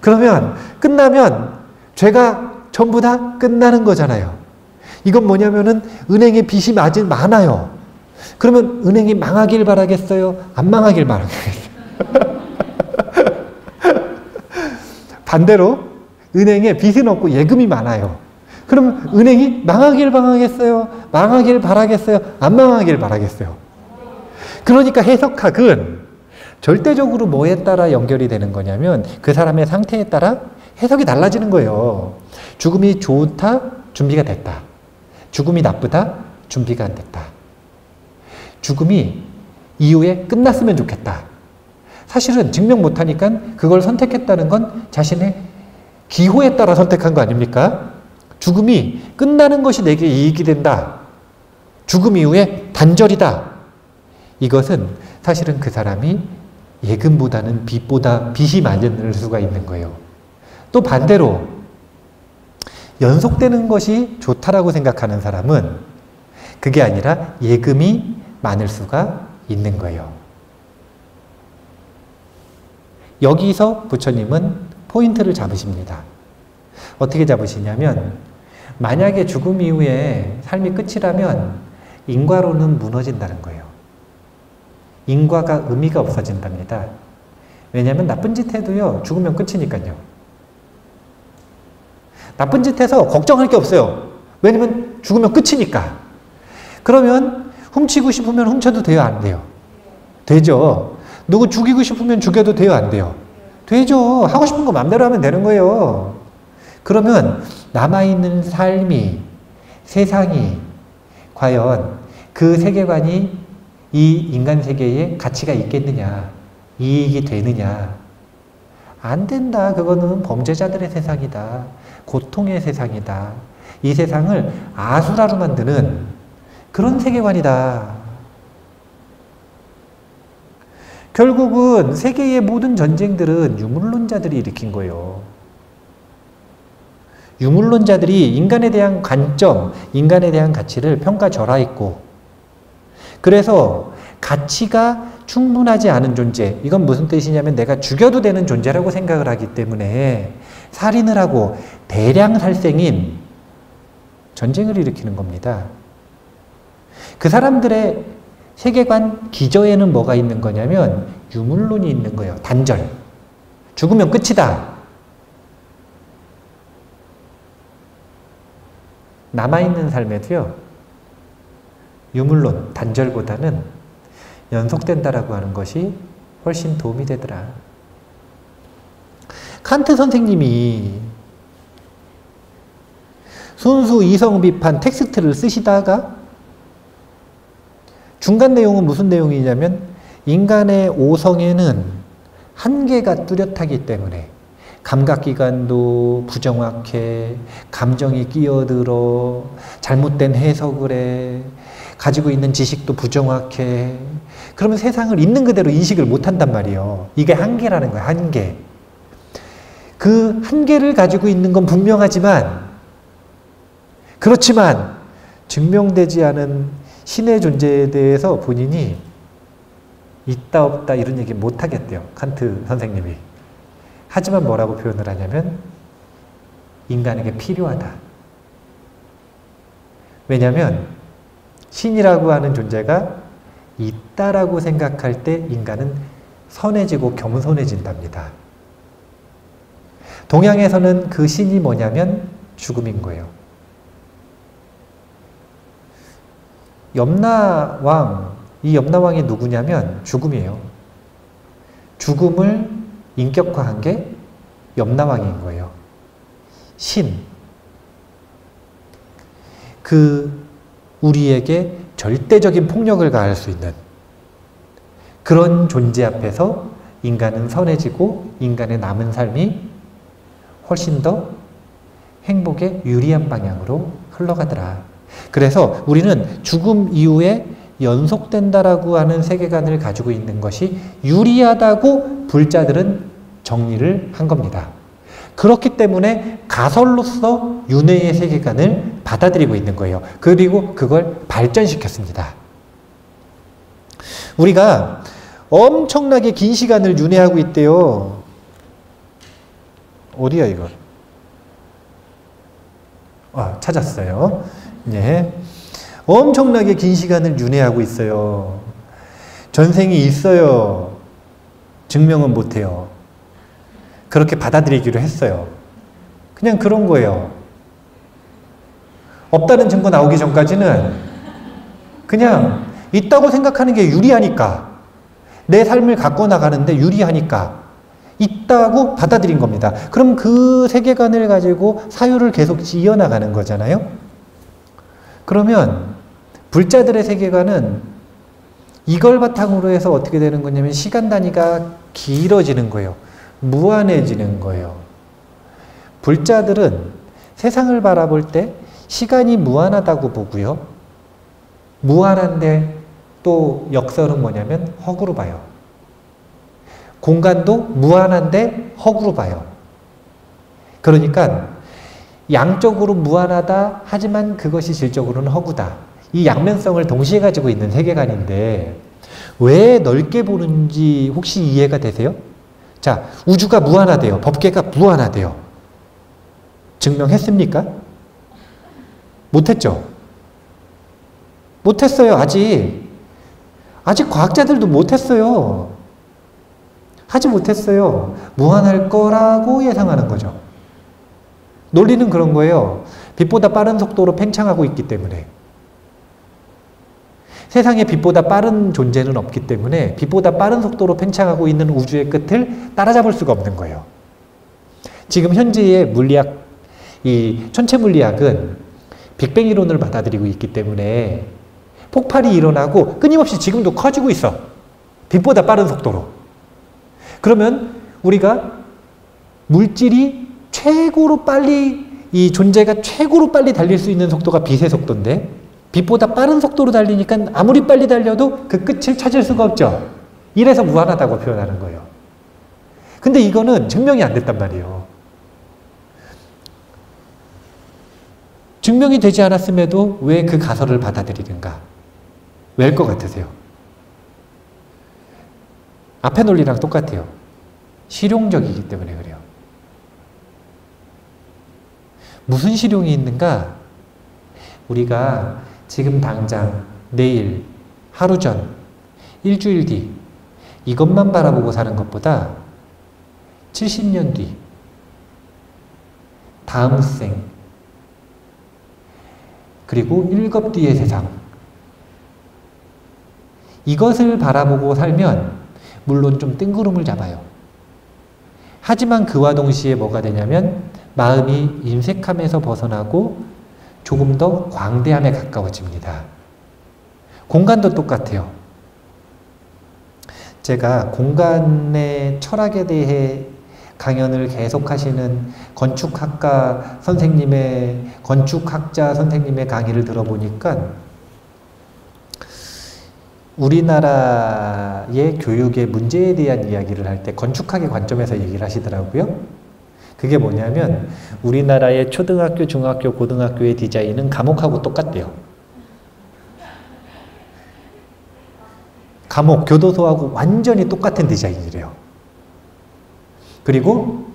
그러면 끝나면 죄가 전부 다 끝나는 거잖아요. 이건 뭐냐면은 은행에 빚이 아직 많아요. 그러면 은행이 망하길 바라겠어요? 안 망하길 바라겠어요? 반대로 은행에 빚은 없고 예금이 많아요. 그럼 은행이 망하길 바라겠어요? 망하길 바라겠어요? 안 망하길 바라겠어요? 그러니까 해석학은 절대적으로 뭐에 따라 연결이 되는 거냐면 그 사람의 상태에 따라 해석이 달라지는 거예요. 죽음이 좋다? 준비가 됐다. 죽음이 나쁘다? 준비가 안 됐다. 죽음이 이후에 끝났으면 좋겠다. 사실은 증명 못하니까 그걸 선택했다는 건 자신의 기호에 따라 선택한 거 아닙니까? 죽음이 끝나는 것이 내게 이익이 된다. 죽음 이후에 단절이다. 이것은 사실은 그 사람이 예금보다는 빚이 많을 수가 있는 거예요. 또 반대로 연속되는 것이 좋다라고 생각하는 사람은 그게 아니라 예금이 많을 수가 있는 거예요. 여기서 부처님은 포인트를 잡으십니다. 어떻게 잡으시냐면 만약에 죽음 이후에 삶이 끝이라면 인과로는 무너진다는 거예요. 인과가 의미가 없어진답니다. 왜냐하면 나쁜 짓 해도요, 죽으면 끝이니까요. 나쁜 짓 해서 걱정할 게 없어요. 왜냐면 죽으면 끝이니까. 그러면 훔치고 싶으면 훔쳐도 돼요, 안 돼요? 되죠. 누구 죽이고 싶으면 죽여도 돼요, 안 돼요? 되죠. 하고 싶은 거 마음대로 하면 되는 거예요. 그러면 남아있는 삶이, 세상이 과연 그 세계관이 이 인간 세계에 가치가 있겠느냐, 이익이 되느냐. 안 된다. 그거는 범죄자들의 세상이다. 고통의 세상이다. 이 세상을 아수라로 만드는 그런 세계관이다. 결국은 세계의 모든 전쟁들은 유물론자들이 일으킨 거예요. 유물론자들이 인간에 대한 관점, 인간에 대한 가치를 평가절하했고, 그래서 가치가 충분하지 않은 존재, 이건 무슨 뜻이냐면 내가 죽여도 되는 존재라고 생각을 하기 때문에 살인을 하고 대량 살생인 전쟁을 일으키는 겁니다. 그 사람들의 세계관 기저에는 뭐가 있는 거냐면 유물론이 있는 거예요. 단절. 죽으면 끝이다. 남아있는 삶에도요, 유물론, 단절보다는 연속된다라고 하는 것이 훨씬 도움이 되더라. 칸트 선생님이 순수 이성 비판 텍스트를 쓰시다가 중간 내용은 무슨 내용이냐면 인간의 오성에는 한계가 뚜렷하기 때문에 감각기관도 부정확해, 감정이 끼어들어, 잘못된 해석을 해, 가지고 있는 지식도 부정확해. 그러면 세상을 있는 그대로 인식을 못한단 말이에요. 이게 한계라는 거예요. 한계. 그 한계를 가지고 있는 건 분명하지만, 그렇지만 증명되지 않은 신의 존재에 대해서 본인이 있다 없다 이런 얘기 못 하겠대요. 칸트 선생님이. 하지만 뭐라고 표현을 하냐면 인간에게 필요하다. 왜냐하면 신이라고 하는 존재가 있다라고 생각할 때 인간은 선해지고 겸손해진답니다. 동양에서는 그 신이 뭐냐면 죽음인 거예요. 염라왕, 이 염라왕이 누구냐면 죽음이에요. 죽음을 인격화한 게 염라왕인 거예요. 신. 우리에게 절대적인 폭력을 가할 수 있는 그런 존재 앞에서 인간은 선해지고 인간의 남은 삶이 훨씬 더 행복에 유리한 방향으로 흘러가더라. 그래서 우리는 죽음 이후에 연속된다라고 하는 세계관을 가지고 있는 것이 유리하다고 불자들은 정리를 한 겁니다. 그렇기 때문에 가설로서 윤회의 세계관을 받아들이고 있는 거예요. 그리고 그걸 발전시켰습니다. 우리가 엄청나게 긴 시간을 윤회하고 있대요. 어디야 이거? 찾았어요. 네. 엄청나게 긴 시간을 윤회하고 있어요. 전생이 있어요. 증명은 못해요. 그렇게 받아들이기로 했어요. 그냥 그런 거예요. 없다는 증거 나오기 전까지는 그냥 있다고 생각하는 게 유리하니까, 내 삶을 갖고 나가는데 유리하니까 있다고 받아들인 겁니다. 그럼 그 세계관을 가지고 사유를 계속 이어나가는 거잖아요. 그러면 불자들의 세계관은 이걸 바탕으로 해서 어떻게 되는 거냐면 시간 단위가 길어지는 거예요. 무한해지는 거예요. 불자들은 세상을 바라볼 때 시간이 무한하다고 보고요. 무한한데 또 역설은 뭐냐면 허구로 봐요. 공간도 무한한데 허구로 봐요. 그러니까 양적으로 무한하다 하지만 그것이 질적으로는 허구다. 이 양면성을 동시에 가지고 있는 세계관인데 왜 넓게 보는지 혹시 이해가 되세요? 자, 우주가 무한하대요. 법계가 무한하대요. 증명했습니까? 못했죠? 못했어요. 아직 과학자들도 못했어요. 하지 못했어요. 무한할 거라고 예상하는 거죠. 논리는 그런 거예요. 빛보다 빠른 속도로 팽창하고 있기 때문에. 세상에 빛보다 빠른 존재는 없기 때문에 빛보다 빠른 속도로 팽창하고 있는 우주의 끝을 따라잡을 수가 없는 거예요. 지금 현재의 물리학, 이 천체 물리학은 빅뱅 이론을 받아들이고 있기 때문에 폭발이 일어나고 끊임없이 지금도 커지고 있어. 빛보다 빠른 속도로. 그러면 우리가 물질이 최고로 빨리, 이 존재가 최고로 빨리 달릴 수 있는 속도가 빛의 속도인데 빛보다 빠른 속도로 달리니까 아무리 빨리 달려도 그 끝을 찾을 수가 없죠. 이래서 무한하다고 표현하는 거예요. 근데 이거는 증명이 안 됐단 말이에요. 증명이 되지 않았음에도 왜 그 가설을 받아들이는가? 왜일 것 같으세요? 앞에 논리랑 똑같아요. 실용적이기 때문에 그래요. 무슨 실용이 있는가? 우리가 지금 당장, 내일, 하루 전, 일주일 뒤 이것만 바라보고 사는 것보다 70년 뒤, 다음 생, 그리고 일곱 뒤의 세상, 이것을 바라보고 살면 물론 좀 뜬구름을 잡아요. 하지만 그와 동시에 뭐가 되냐면 마음이 인색함에서 벗어나고 조금 더 광대함에 가까워집니다. 공간도 똑같아요. 제가 공간의 철학에 대해 강연을 계속하시는 건축학자 선생님의 강의를 들어보니까 우리나라의 교육의 문제에 대한 이야기를 할 때 건축학의 관점에서 얘기를 하시더라고요. 그게 뭐냐면 우리나라의 초등학교, 중학교, 고등학교의 디자인은 감옥하고 똑같대요. 감옥, 교도소하고 완전히 똑같은 디자인이래요. 그리고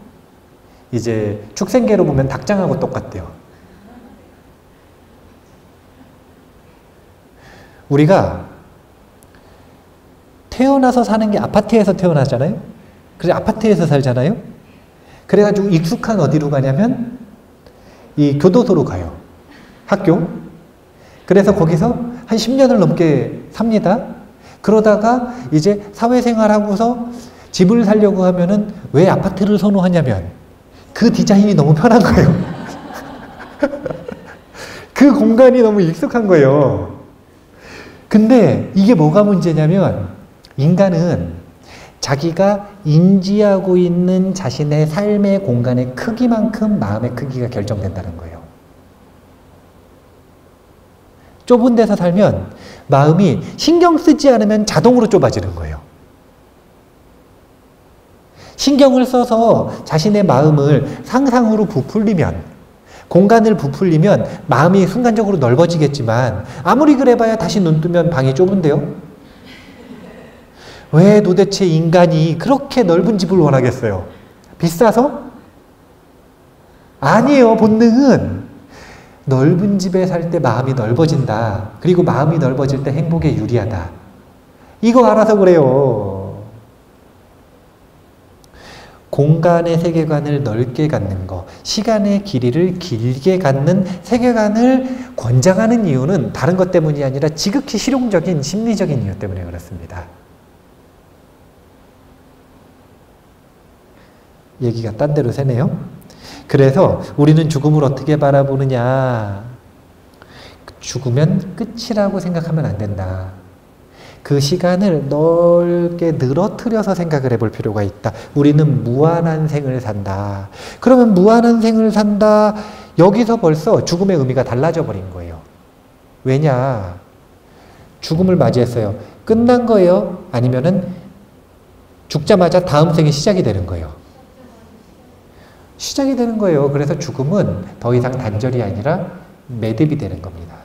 이제 축생계로 보면 닭장하고 똑같대요. 우리가 태어나서 사는 게 아파트에서 태어나잖아요. 그래서 아파트에서 살잖아요. 그래가지고 익숙한 어디로 가냐면 이 교도소로 가요. 학교. 그래서 거기서 한 10년을 넘게 삽니다. 그러다가 이제 사회생활하고서 집을 살려고 하면은 왜 아파트를 선호하냐면 그 디자인이 너무 편한 거예요. 그 공간이 너무 익숙한 거예요. 근데 이게 뭐가 문제냐면 인간은 자기가 인지하고 있는 자신의 삶의 공간의 크기만큼 마음의 크기가 결정된다는 거예요. 좁은 데서 살면 마음이 신경 쓰지 않으면 자동으로 좁아지는 거예요. 신경을 써서 자신의 마음을 상상으로 부풀리면, 공간을 부풀리면 마음이 순간적으로 넓어지겠지만 아무리 그래봐야 다시 눈 뜨면 방이 좁은데요. 왜 도대체 인간이 그렇게 넓은 집을 원하겠어요? 비싸서? 아니에요. 본능은 넓은 집에 살 때 마음이 넓어진다. 그리고 마음이 넓어질 때 행복에 유리하다. 이거 알아서 그래요. 공간의 세계관을 넓게 갖는 것, 시간의 길이를 길게 갖는 세계관을 권장하는 이유는 다른 것 때문이 아니라 지극히 실용적인 심리적인 이유 때문에 그렇습니다. 얘기가 딴 데로 새네요. 그래서 우리는 죽음을 어떻게 바라보느냐. 죽으면 끝이라고 생각하면 안 된다. 그 시간을 넓게 늘어뜨려서 생각을 해볼 필요가 있다. 우리는 무한한 생을 산다. 그러면 무한한 생을 산다. 여기서 벌써 죽음의 의미가 달라져 버린 거예요. 왜냐? 죽음을 맞이했어요. 끝난 거예요? 아니면은 죽자마자 다음 생이 시작이 되는 거예요? 시작이 되는 거예요. 그래서 죽음은 더 이상 단절이 아니라 매듭이 되는 겁니다.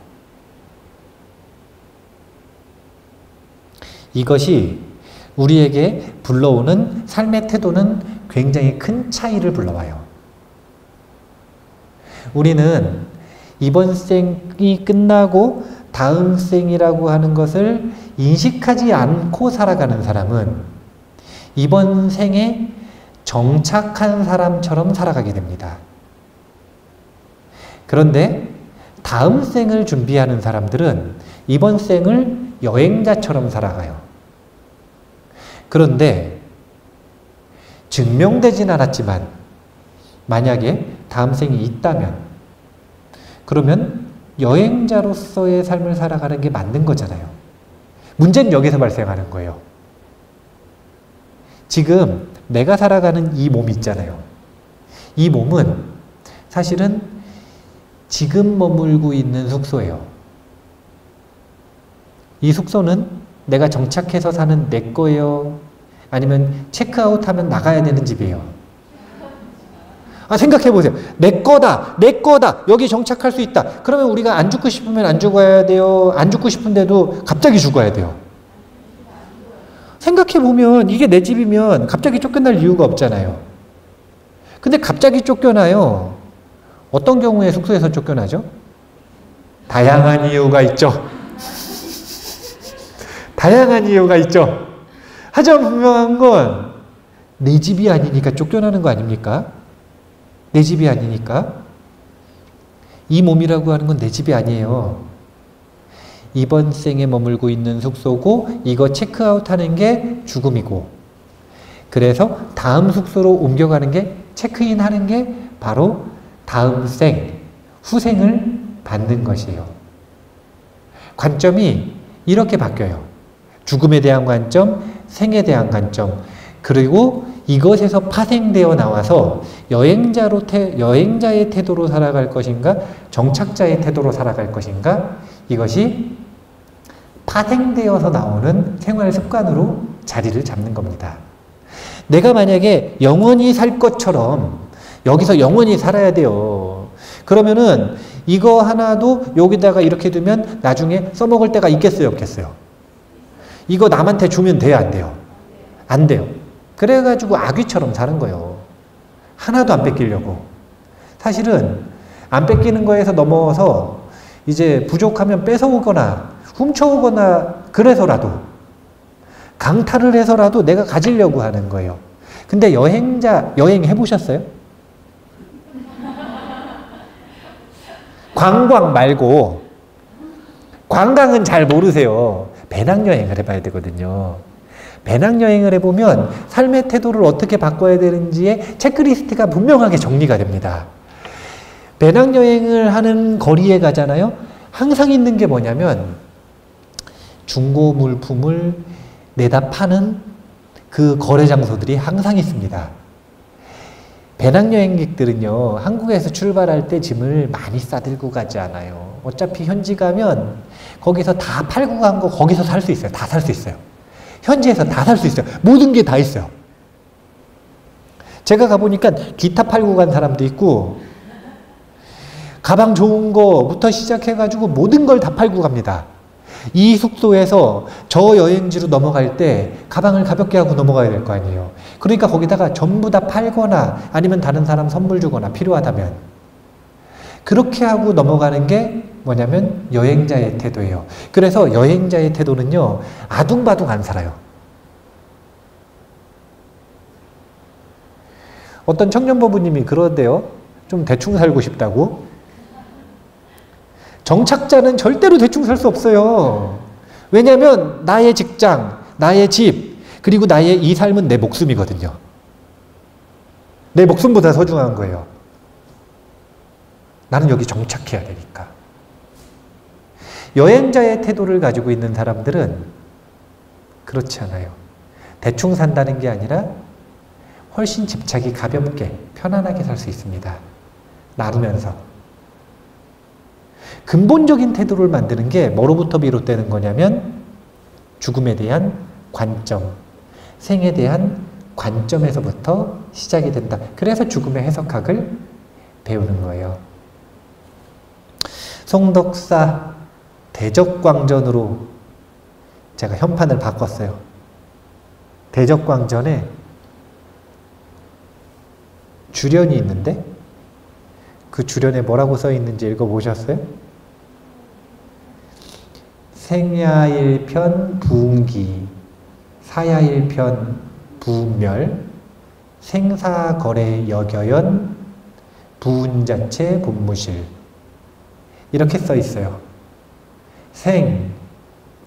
이것이 우리에게 불러오는 삶의 태도는 굉장히 큰 차이를 불러와요. 우리는 이번 생이 끝나고 다음 생이라고 하는 것을 인식하지 않고 살아가는 사람은 이번 생에 정착한 사람처럼 살아가게 됩니다. 그런데 다음 생을 준비하는 사람들은 이번 생을 여행자처럼 살아가요. 그런데 증명되진 않았지만 만약에 다음 생이 있다면 그러면 여행자로서의 삶을 살아가는 게 맞는 거잖아요. 문제는 여기서 발생하는 거예요. 지금 내가 살아가는 이 몸이 있잖아요. 이 몸은 사실은 지금 머물고 있는 숙소예요. 이 숙소는 내가 정착해서 사는 내 거예요? 아니면 체크아웃하면 나가야 되는 집이에요? 생각해보세요. 내 거다! 내 거다! 여기 정착할 수 있다. 그러면 우리가 안 죽고 싶으면 안 죽어야 돼요? 안 죽고 싶은데도 갑자기 죽어야 돼요? 생각해보면 이게 내 집이면 갑자기 쫓겨날 이유가 없잖아요. 근데 갑자기 쫓겨나요. 어떤 경우에 숙소에서 쫓겨나죠? 다양한 이유가 있죠. 다양한 이유가 있죠. 하지만 분명한 건 내 집이 아니니까 쫓겨나는 거 아닙니까? 내 집이 아니니까. 이 몸이라고 하는 건 내 집이 아니에요. 이번 생에 머물고 있는 숙소고 이거 체크아웃하는 게 죽음이고 그래서 다음 숙소로 옮겨가는 게 체크인하는 게 바로 다음 생, 후생을 받는 것이에요. 관점이 이렇게 바뀌어요. 죽음에 대한 관점, 생에 대한 관점, 그리고 이것에서 파생되어 나와서 여행자의 태도로 살아갈 것인가, 정착자의 태도로 살아갈 것인가, 이것이 파생되어서 나오는 생활 습관으로 자리를 잡는 겁니다. 내가 만약에 영원히 살 것처럼 여기서 영원히 살아야 돼요. 그러면은 이거 하나도 여기다가 이렇게 두면 나중에 써먹을 때가 있겠어요, 없겠어요? 이거 남한테 주면 돼요, 안 돼요? 안 돼요. 그래가지고 아귀처럼 사는 거예요. 하나도 안 뺏기려고. 사실은 안 뺏기는 거에서 넘어서 이제 부족하면 뺏어오거나 훔쳐오거나 그래서라도 강탈을 해서라도 내가 가지려고 하는 거예요. 근데 여행 해보셨어요? 관광 말고 관광은 잘 모르세요. 배낭여행을 해봐야 되거든요. 배낭여행을 해보면 삶의 태도를 어떻게 바꿔야 되는지의 체크리스트가 분명하게 정리가 됩니다. 배낭여행을 하는 거리에 가잖아요. 항상 있는 게 뭐냐면 중고 물품을 내다 파는 그 거래 장소들이 항상 있습니다. 배낭여행객들은요, 한국에서 출발할 때 짐을 많이 싸들고 가지 않아요. 어차피 현지 가면 거기서 다 팔고 간 거 거기서 살 수 있어요. 다 살 수 있어요. 현지에서 다 살 수 있어요. 모든 게 다 있어요. 제가 가보니까 기타 팔고 간 사람도 있고 가방 좋은 거부터 시작해가지고 모든 걸 다 팔고 갑니다. 이 숙소에서 저 여행지로 넘어갈 때 가방을 가볍게 하고 넘어가야 될 거 아니에요. 그러니까 거기다가 전부 다 팔거나 아니면 다른 사람 선물 주거나 필요하다면 그렇게 하고 넘어가는 게 뭐냐면 여행자의 태도예요. 그래서 여행자의 태도는요, 아둥바둥 안 살아요. 어떤 청년부부님이 그러대요. 좀 대충 살고 싶다고. 정착자는 절대로 대충 살 수 없어요. 왜냐하면 나의 직장, 나의 집, 그리고 나의 이 삶은 내 목숨이거든요. 내 목숨보다 소중한 거예요. 나는 여기 정착해야 되니까. 여행자의 태도를 가지고 있는 사람들은 그렇지 않아요. 대충 산다는 게 아니라 훨씬 집착이 가볍게 편안하게 살 수 있습니다. 나누면서. 근본적인 태도를 만드는 게 뭐로부터 비롯되는 거냐면 죽음에 대한 관점, 생에 대한 관점에서부터 시작이 된다. 그래서 죽음의 해석학을 배우는 거예요. 송덕사 대적광전으로 제가 현판을 바꿨어요. 대적광전에 주련이 있는데 그 주련에 뭐라고 써 있는지 읽어보셨어요? 생야일편 부운기, 사야일편 부운멸, 생사거래 여겨연, 부운자체 본무실. 이렇게 써 있어요. 생,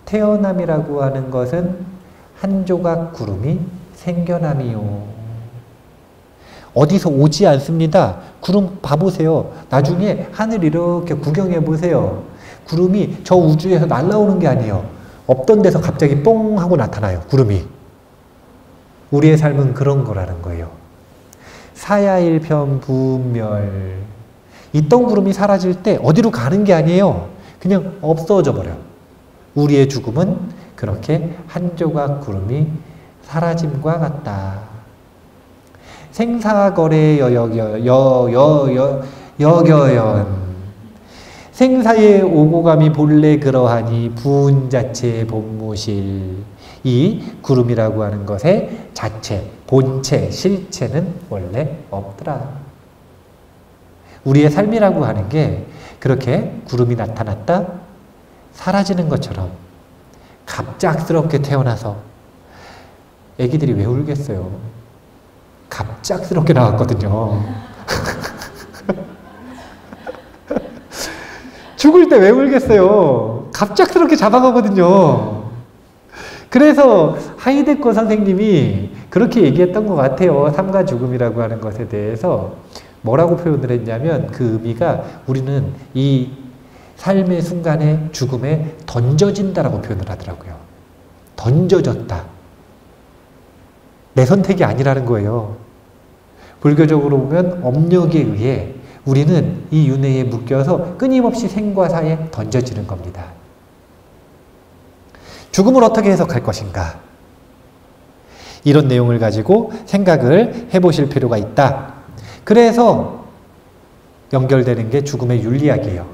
태어남이라고 하는 것은 한 조각 구름이 생겨남이요. 어디서 오지 않습니다. 구름 봐보세요. 나중에 하늘 이렇게 구경해 보세요. 구름이 저 우주에서 날아오는 게 아니에요. 없던 데서 갑자기 뽕 하고 나타나요. 구름이. 우리의 삶은 그런 거라는 거예요. 사야일편 부멸. 있던 구름이 사라질 때 어디로 가는 게 아니에요. 그냥 없어져 버려요. 우리의 죽음은 그렇게 한 조각 구름이 사라짐과 같다. 생사거래 여겨연. 생사의 오고감이 본래 그러하니 부운자체 본무실. 이 구름이라고 하는 것의 자체, 본체, 실체는 원래 없더라. 우리의 삶이라고 하는 게 그렇게 구름이 나타났다 사라지는 것처럼 갑작스럽게 태어나서 애기들이 왜 울겠어요? 갑작스럽게 나왔거든요. 죽을 때 왜 울겠어요? 갑작스럽게 잡아가거든요. 그래서 하이데커 선생님이 그렇게 얘기했던 것 같아요. 삶과 죽음이라고 하는 것에 대해서 뭐라고 표현을 했냐면 그 의미가 우리는 이 삶의 순간에 죽음에 던져진다라고 표현을 하더라고요. 던져졌다. 내 선택이 아니라는 거예요. 불교적으로 보면 업력에 의해 우리는 이 윤회에 묶여서 끊임없이 생과 사에 던져지는 겁니다. 죽음을 어떻게 해석할 것인가? 이런 내용을 가지고 생각을 해보실 필요가 있다. 그래서 연결되는 게 죽음의 윤리학이에요.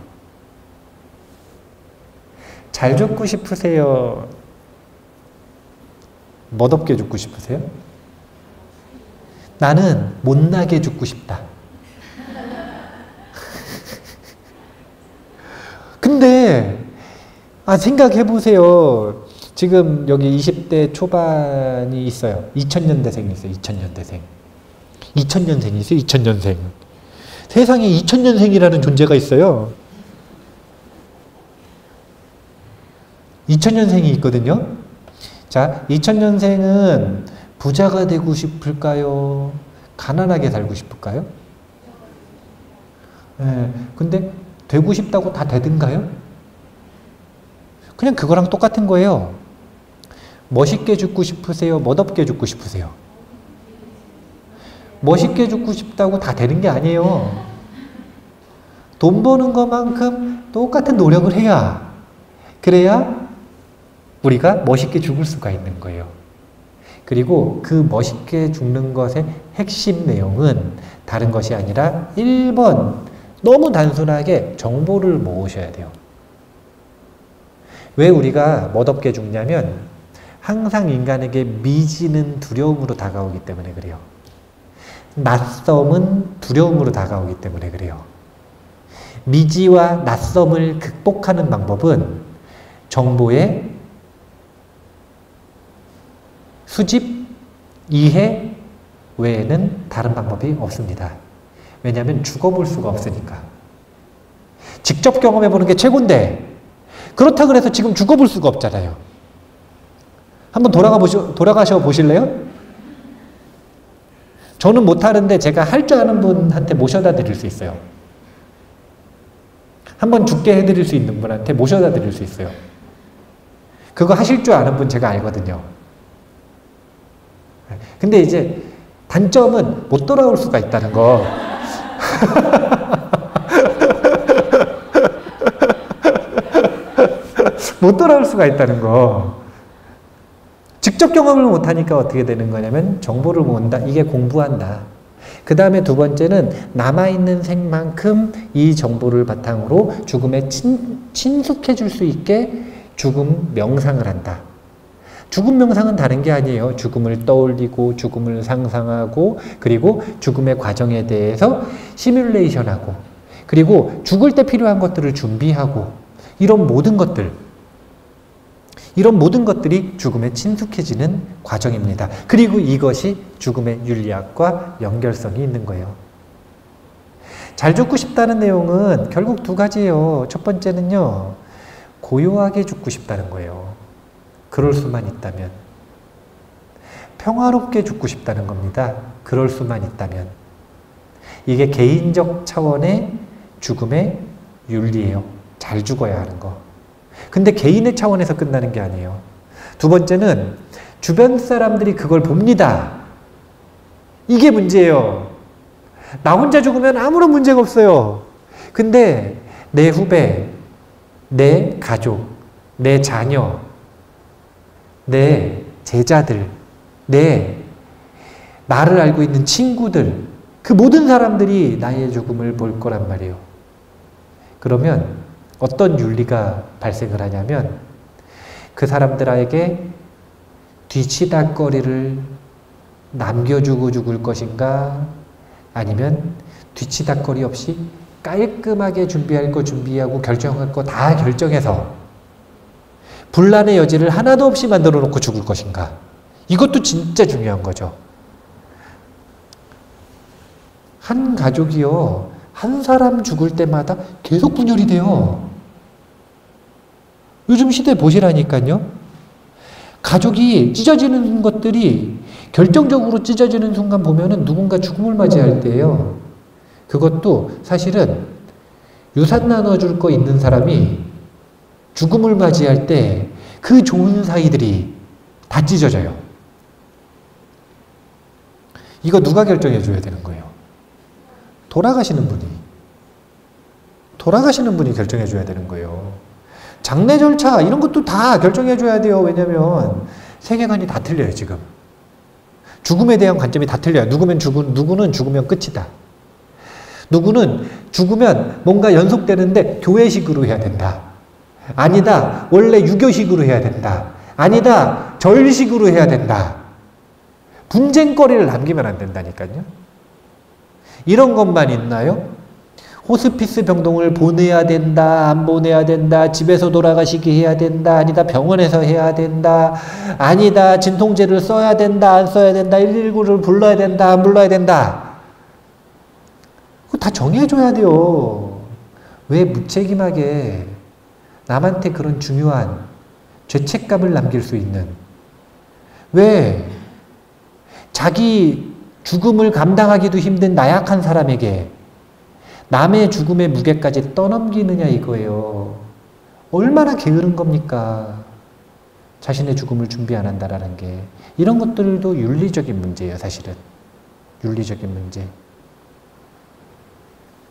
잘 죽고 싶으세요? 멋없게 죽고 싶으세요? 나는 못나게 죽고 싶다. 근데 생각해보세요. 지금 여기 20대 초반이 있어요. 2000년대생이 있어요. 2000년대생. 2000년생이 있어요. 2000년생. 세상에 2000년생이라는 존재가 있어요. 2000년생이 있거든요. 자, 2000년생은 부자가 되고 싶을까요? 가난하게 살고 싶을까요? 근데 되고 싶다고 다 되든가요? 그냥 그거랑 똑같은 거예요. 멋있게 죽고 싶으세요? 멋없게 죽고 싶으세요? 멋있게 죽고 싶다고 다 되는 게 아니에요. 돈 버는 것만큼 똑같은 노력을 해야, 그래야 우리가 멋있게 죽을 수가 있는 거예요. 그리고 그 멋있게 죽는 것의 핵심 내용은 다른 것이 아니라 1번, 너무 단순하게 정보를 모으셔야 돼요. 왜 우리가 멋없게 죽냐면 항상 인간에게 미지는 두려움으로 다가오기 때문에 그래요. 낯섦은 두려움으로 다가오기 때문에 그래요. 미지와 낯섦을 극복하는 방법은 정보의 수집, 이해 외에는 다른 방법이 없습니다. 왜냐하면 죽어볼 수가 없으니까. 직접 경험해보는 게 최고인데 그렇다고 해서 지금 죽어볼 수가 없잖아요. 한번 돌아가셔 보실래요? 저는 못하는데 제가 할 줄 아는 분한테 모셔다 드릴 수 있어요. 한번 죽게 해드릴 수 있는 분한테 모셔다 드릴 수 있어요. 그거 하실 줄 아는 분 제가 알거든요. 근데 이제 단점은 못 돌아올 수가 있다는 거. 못 돌아올 수가 있다는 거. 직접 경험을 못하니까 어떻게 되는 거냐면 정보를 모은다. 이게 공부한다. 그 다음에 두 번째는 남아있는 생만큼 이 정보를 바탕으로 죽음에 친숙해질 수 있게 죽음 명상을 한다. 죽음 명상은 다른 게 아니에요. 죽음을 떠올리고 죽음을 상상하고 그리고 죽음의 과정에 대해서 시뮬레이션하고 그리고 죽을 때 필요한 것들을 준비하고 이런 모든 것들이 죽음에 친숙해지는 과정입니다. 그리고 이것이 죽음의 윤리학과 연결성이 있는 거예요. 잘 죽고 싶다는 내용은 결국 두 가지예요. 첫 번째는요. 고요하게 죽고 싶다는 거예요. 그럴 수만 있다면. 평화롭게 죽고 싶다는 겁니다. 그럴 수만 있다면. 이게 개인적 차원의 죽음의 윤리예요. 잘 죽어야 하는 거. 근데 개인의 차원에서 끝나는 게 아니에요. 두 번째는 주변 사람들이 그걸 봅니다. 이게 문제예요. 나 혼자 죽으면 아무런 문제가 없어요. 근데 내 후배, 내 가족, 내 자녀, 내 제자들, 나를 알고 있는 친구들, 그 모든 사람들이 나의 죽음을 볼 거란 말이에요. 그러면 어떤 윤리가 발생을 하냐면 그 사람들에게 뒤치다꺼리를 남겨주고 죽을 것인가 아니면 뒤치다꺼리 없이 깔끔하게 준비할 거 준비하고 결정할 거 다 결정해서 분란의 여지를 하나도 없이 만들어 놓고 죽을 것인가. 이것도 진짜 중요한 거죠. 한 가족이요. 한 사람 죽을 때마다 계속 분열이 돼요. 요즘 시대 보시라니까요. 가족이 찢어지는 것들이 결정적으로 찢어지는 순간 보면은 누군가 죽음을 맞이할 때예요. 그것도 사실은 유산 나눠줄 거 있는 사람이 죽음을 맞이할 때 그 좋은 사이들이 다 찢어져요. 이거 누가 결정해 줘야 되는 거예요? 돌아가시는 분이 결정해 줘야 되는 거예요. 장례 절차 이런 것도 다 결정해 줘야 돼요. 왜냐면 세계관이 다 틀려요. 지금 죽음에 대한 관점이 다 틀려요. 누구는 죽으면 끝이다. 누구는 죽으면 뭔가 연속되는데 교회식으로 해야 된다. 아니다. 원래 유교식으로 해야 된다. 아니다. 절식으로 해야 된다. 분쟁거리를 남기면 안 된다니까요. 이런 것만 있나요? 호스피스 병동을 보내야 된다, 안 보내야 된다, 집에서 돌아가시게 해야 된다, 아니다, 병원에서 해야 된다, 아니다, 진통제를 써야 된다, 안 써야 된다, 119를 불러야 된다, 안 불러야 된다. 그거 다 정해줘야 돼요. 왜 무책임하게 남한테 그런 중요한 죄책감을 남길 수 있는, 왜 자기 죽음을 감당하기도 힘든 나약한 사람에게 남의 죽음의 무게까지 떠넘기느냐 이거예요. 얼마나 게으른 겁니까? 자신의 죽음을 준비 안 한다라는 게. 이런 것들도 윤리적인 문제예요. 사실은. 윤리적인 문제.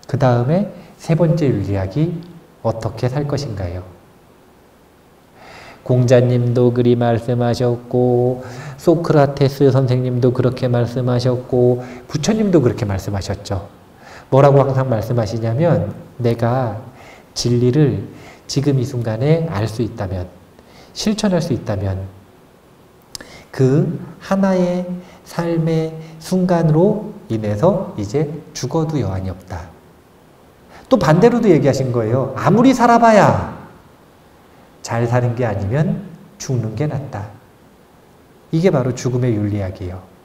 그 다음에 세 번째 윤리학이 어떻게 살 것인가요? 공자님도 그리 말씀하셨고 소크라테스 선생님도 그렇게 말씀하셨고 부처님도 그렇게 말씀하셨죠. 뭐라고 항상 말씀하시냐면 내가 진리를 지금 이 순간에 알 수 있다면, 실천할 수 있다면 그 하나의 삶의 순간으로 인해서 이제 죽어도 여한이 없다. 또 반대로도 얘기하신 거예요. 아무리 살아봐야 잘 사는 게 아니면 죽는 게 낫다. 이게 바로 죽음의 윤리학이에요.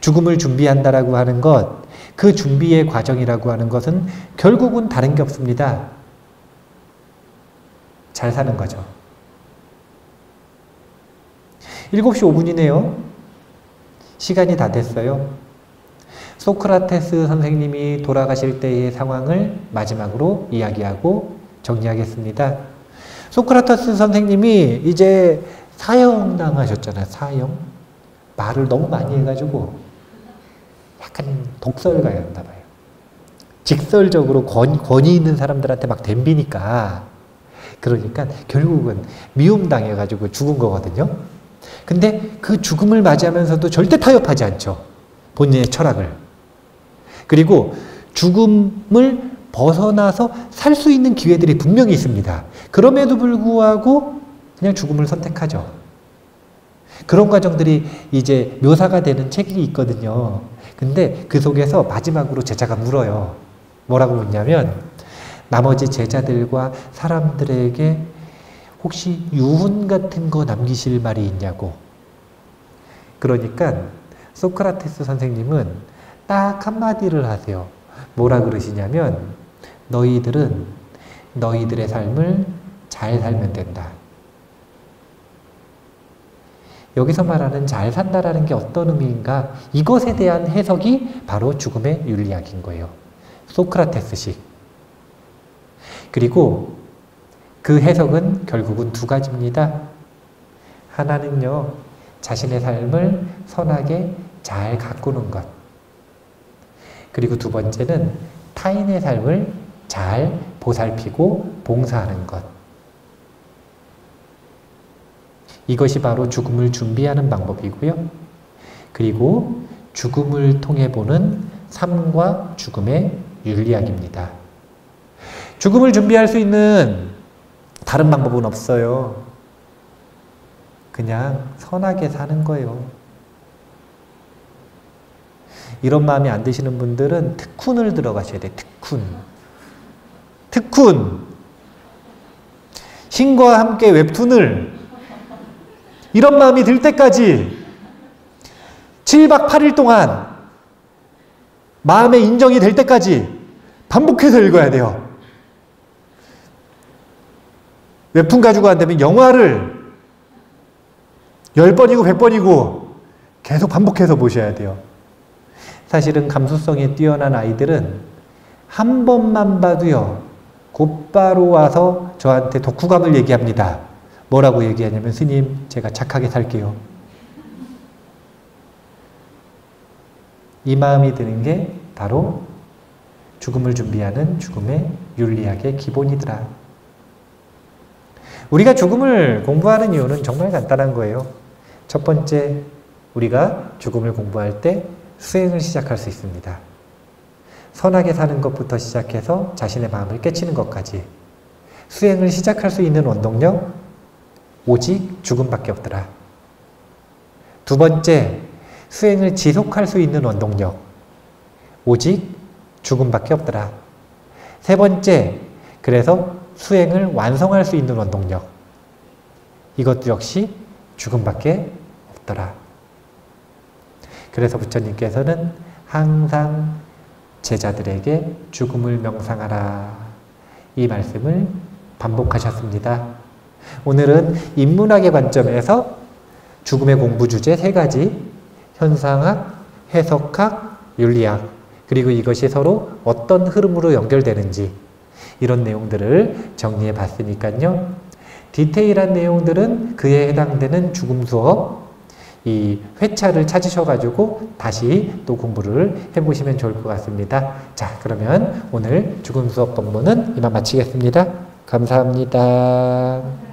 죽음을 준비한다라고 하는 것, 그 준비의 과정이라고 하는 것은 결국은 다른 게 없습니다. 잘 사는 거죠. 7시 5분이네요. 시간이 다 됐어요. 소크라테스 선생님이 돌아가실 때의 상황을 마지막으로 이야기하고 정리하겠습니다. 소크라테스 선생님이 이제 사형당하셨잖아요. 말을 너무 많이 해가지고 약간 독설가였나 봐요. 직설적으로 권위 있는 사람들한테 막 덤비니까, 그러니까 결국은 미움당해가지고 죽은 거거든요. 근데 그 죽음을 맞이하면서도 절대 타협하지 않죠. 본인의 철학을. 그리고 죽음을 벗어나서 살 수 있는 기회들이 분명히 있습니다. 그럼에도 불구하고 그냥 죽음을 선택하죠. 그런 과정들이 이제 묘사가 되는 책이 있거든요. 근데 그 속에서 마지막으로 제자가 물어요. 뭐라고 묻냐면, 나머지 제자들과 사람들에게 혹시 유훈 같은 거 남기실 말이 있냐고. 그러니까 소크라테스 선생님은 딱 한마디를 하세요. 뭐라 그러시냐면, 너희들은 너희들의 삶을 잘 살면 된다. 여기서 말하는 잘 산다라는 게 어떤 의미인가? 이것에 대한 해석이 바로 죽음의 윤리학인 거예요. 소크라테스식. 그리고 그 해석은 결국은 두 가지입니다. 하나는요, 자신의 삶을 선하게 잘 가꾸는 것. 그리고 두 번째는 타인의 삶을 잘 보살피고 봉사하는 것. 이것이 바로 죽음을 준비하는 방법이고요. 그리고 죽음을 통해 보는 삶과 죽음의 윤리학입니다. 죽음을 준비할 수 있는 다른 방법은 없어요. 그냥 선하게 사는 거예요. 이런 마음이 안 드시는 분들은 특훈을 들어가셔야 돼요. 특훈. 신과 함께 웹툰을 이런 마음이 들 때까지 7박 8일 동안 마음의 인정이 될 때까지 반복해서 읽어야 돼요. 웹툰 가지고 안 되면 영화를 10번이고 100번이고 계속 반복해서 보셔야 돼요. 사실은 감수성이 뛰어난 아이들은 한 번만 봐도요, 곧바로 와서 저한테 독후감을 얘기합니다. 뭐라고 얘기하냐면, 스님, 제가 착하게 살게요. 이 마음이 드는 게 바로 죽음을 준비하는 죽음의 윤리학의 기본이더라. 우리가 죽음을 공부하는 이유는 정말 간단한 거예요. 첫 번째, 우리가 죽음을 공부할 때 수행을 시작할 수 있습니다. 선하게 사는 것부터 시작해서 자신의 마음을 깨치는 것까지 수행을 시작할 수 있는 원동력, 오직 죽음밖에 없더라. 두 번째, 수행을 지속할 수 있는 원동력, 오직 죽음밖에 없더라. 세 번째, 그래서 수행을 완성할 수 있는 원동력, 이것도 역시 죽음밖에 없더라. 그래서 부처님께서는 항상 제자들에게 죽음을 명상하라, 이 말씀을 반복하셨습니다. 오늘은 인문학의 관점에서 죽음의 공부 주제 3가지, 현상학, 해석학, 윤리학, 그리고 이것이 서로 어떤 흐름으로 연결되는지, 이런 내용들을 정리해 봤으니까요. 디테일한 내용들은 그에 해당되는 죽음 수업, 이 회차를 찾으셔가지고 다시 또 공부를 해보시면 좋을 것 같습니다. 자, 그러면 오늘 죽음 수업 본문은 이만 마치겠습니다. 감사합니다.